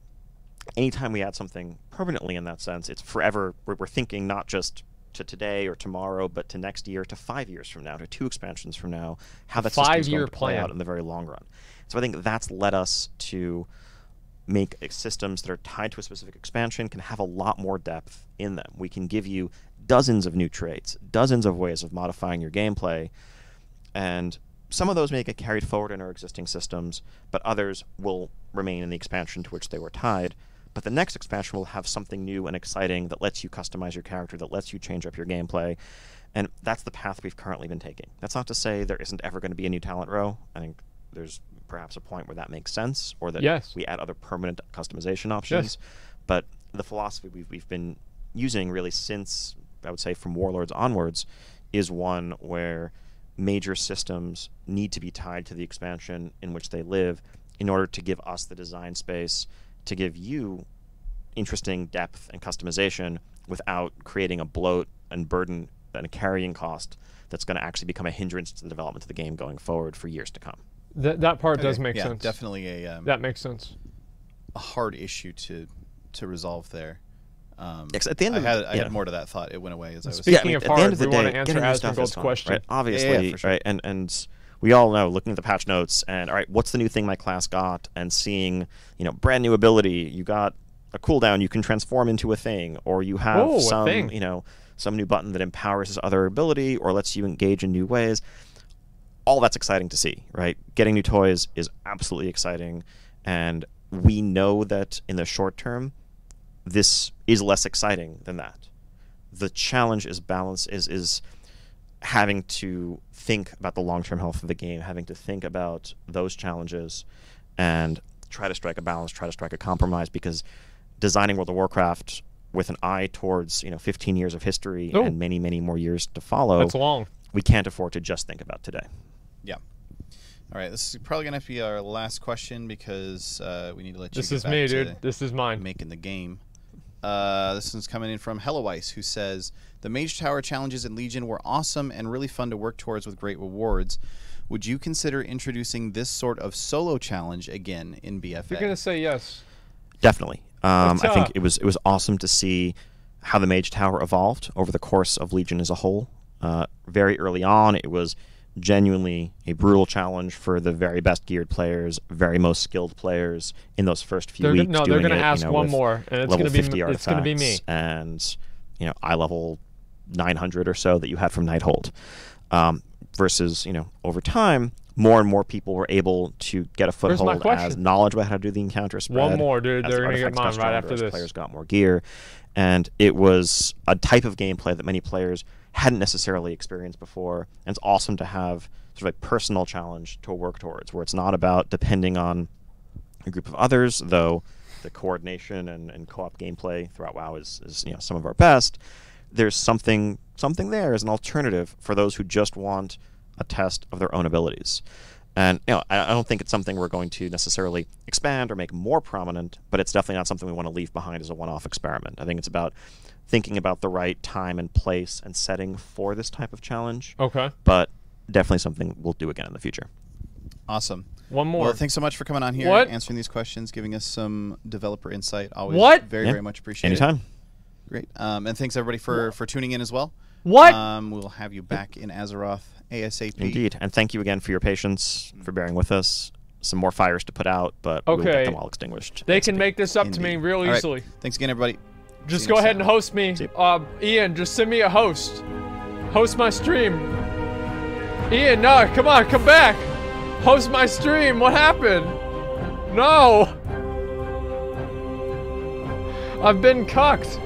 anytime we add something permanently in that sense, it's forever. We're thinking not just to today or tomorrow, but to next year, to 5 years from now, to 2 expansions from now, how that system is going to play out in the very long run. So I think that's led us to make systems that are tied to a specific expansion can have a lot more depth in them. We can give you dozens of new traits, dozens of ways of modifying your gameplay, and some of those may get carried forward in our existing systems, but others will remain in the expansion to which they were tied. But the next expansion will have something new and exciting that lets you customize your character, that lets you change up your gameplay, and that's the path we've currently been taking. That's not to say there isn't ever going to be a new talent row. I think there's perhaps a point where that makes sense, or that we add other permanent customization options. But the philosophy we've been using really since, I would say, from Warlords onwards, is one where major systems need to be tied to the expansion in which they live in order to give us the design space to give you interesting depth and customization without creating a bloat and burden and a carrying cost that's going to actually become a hindrance to the development of the game going forward for years to come. That part does make sense. Definitely a that makes sense. A hard issue to resolve there. At the end I had more to that thought. It went away as I was speaking of hard. At the end of the we day, want to answer Asmongold's question. Right? Obviously, for sure. Right? And we all know, looking at the patch notes, and all right, what's the new thing my class got, and seeing, brand new ability. You got a cooldown. You can transform into a thing, or you have some new button that empowers this other ability, or lets you engage in new ways. All that's exciting to see, right? Getting new toys is absolutely exciting, and we know that in the short term, this is less exciting than that. The challenge is balance, is having to think about the long-term health of the game, having to think about those challenges and try to strike a balance, try to strike a compromise, because designing World of Warcraft with an eye towards 15 years of history and many, many more years to follow, that's long. We can't afford to just think about today. Yeah. All right, this is probably going to have to be our last question because we need to let you This get is back me, to dude. This is mine. Making the game. This one's coming in from Helloweiss, who says, the Mage Tower challenges in Legion were awesome and really fun to work towards with great rewards. Would you consider introducing this sort of solo challenge again in BFA? You're gonna say yes. Definitely. I think it was awesome to see how the Mage Tower evolved over the course of Legion as a whole. Very early on, it was genuinely a brutal challenge for the very best geared players, very most skilled players in those first few weeks. No, they're going to ask one more, and it's going to be me. And eye level 900 or so that you had from Nighthold. Versus over time, more and more people were able to get a foothold as knowledge about how to do the encounter spread. One more, dude. They're going to get mine right after this. Players got more gear, and it was a type of gameplay that many players hadn't necessarily experienced before, and it's awesome to have sort of a personal challenge to work towards, where it's not about depending on a group of others, though the coordination and co-op gameplay throughout WoW is some of our best. There's something there as an alternative for those who just want a test of their own abilities. And I don't think it's something we're going to necessarily expand or make more prominent, but it's definitely not something we want to leave behind as a one-off experiment. I think it's about thinking about the right time and place and setting for this type of challenge. Okay. But definitely something we'll do again in the future. Awesome. One more. Well, thanks so much for coming on here, answering these questions, giving us some developer insight. Always very much appreciated. Anytime. Great. And thanks everybody for tuning in as well. We'll have you back in Azeroth ASAP. Indeed. And thank you again for your patience, for bearing with us. Some more fires to put out, but we'll get them all extinguished. They can make this up to me real easily. Thanks again, everybody. Just go ahead and host me. Ian, just send me a host. Host my stream. Ian, no, come on, come back. Host my stream. What happened? No. I've been cucked.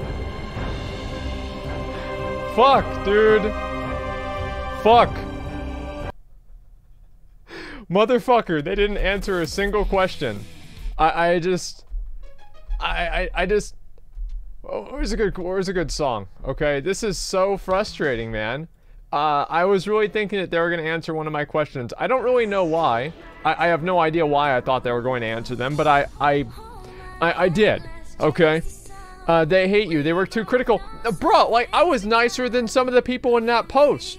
Fuck, dude. Fuck. Motherfucker, they didn't answer a single question. I just where's a good song? Okay, this is so frustrating, man. I was really thinking that they were going to answer one of my questions. I don't really know why. I have no idea why I thought they were going to answer them, but I did. Okay. They hate you. They were too critical. Bro, like, I was nicer than some of the people in that post.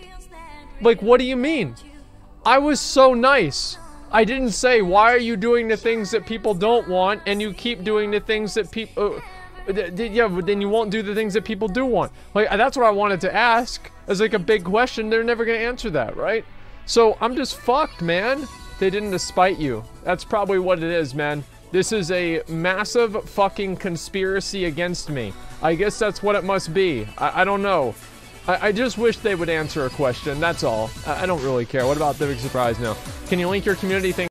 Like, what do you mean? I was so nice. I didn't say, why are you doing the things that people don't want, and you keep doing the things that people... yeah, but then you won't do the things that people do want. Like, that's what I wanted to ask. As like a big question. They're never going to answer that, right? So, I'm just fucked, man. They didn't despite you. That's probably what it is, man. This is a massive fucking conspiracy against me. I guess that's what it must be. I don't know. I just wish they would answer a question, that's all. I don't really care. What about the big surprise now? Can you link your community thing?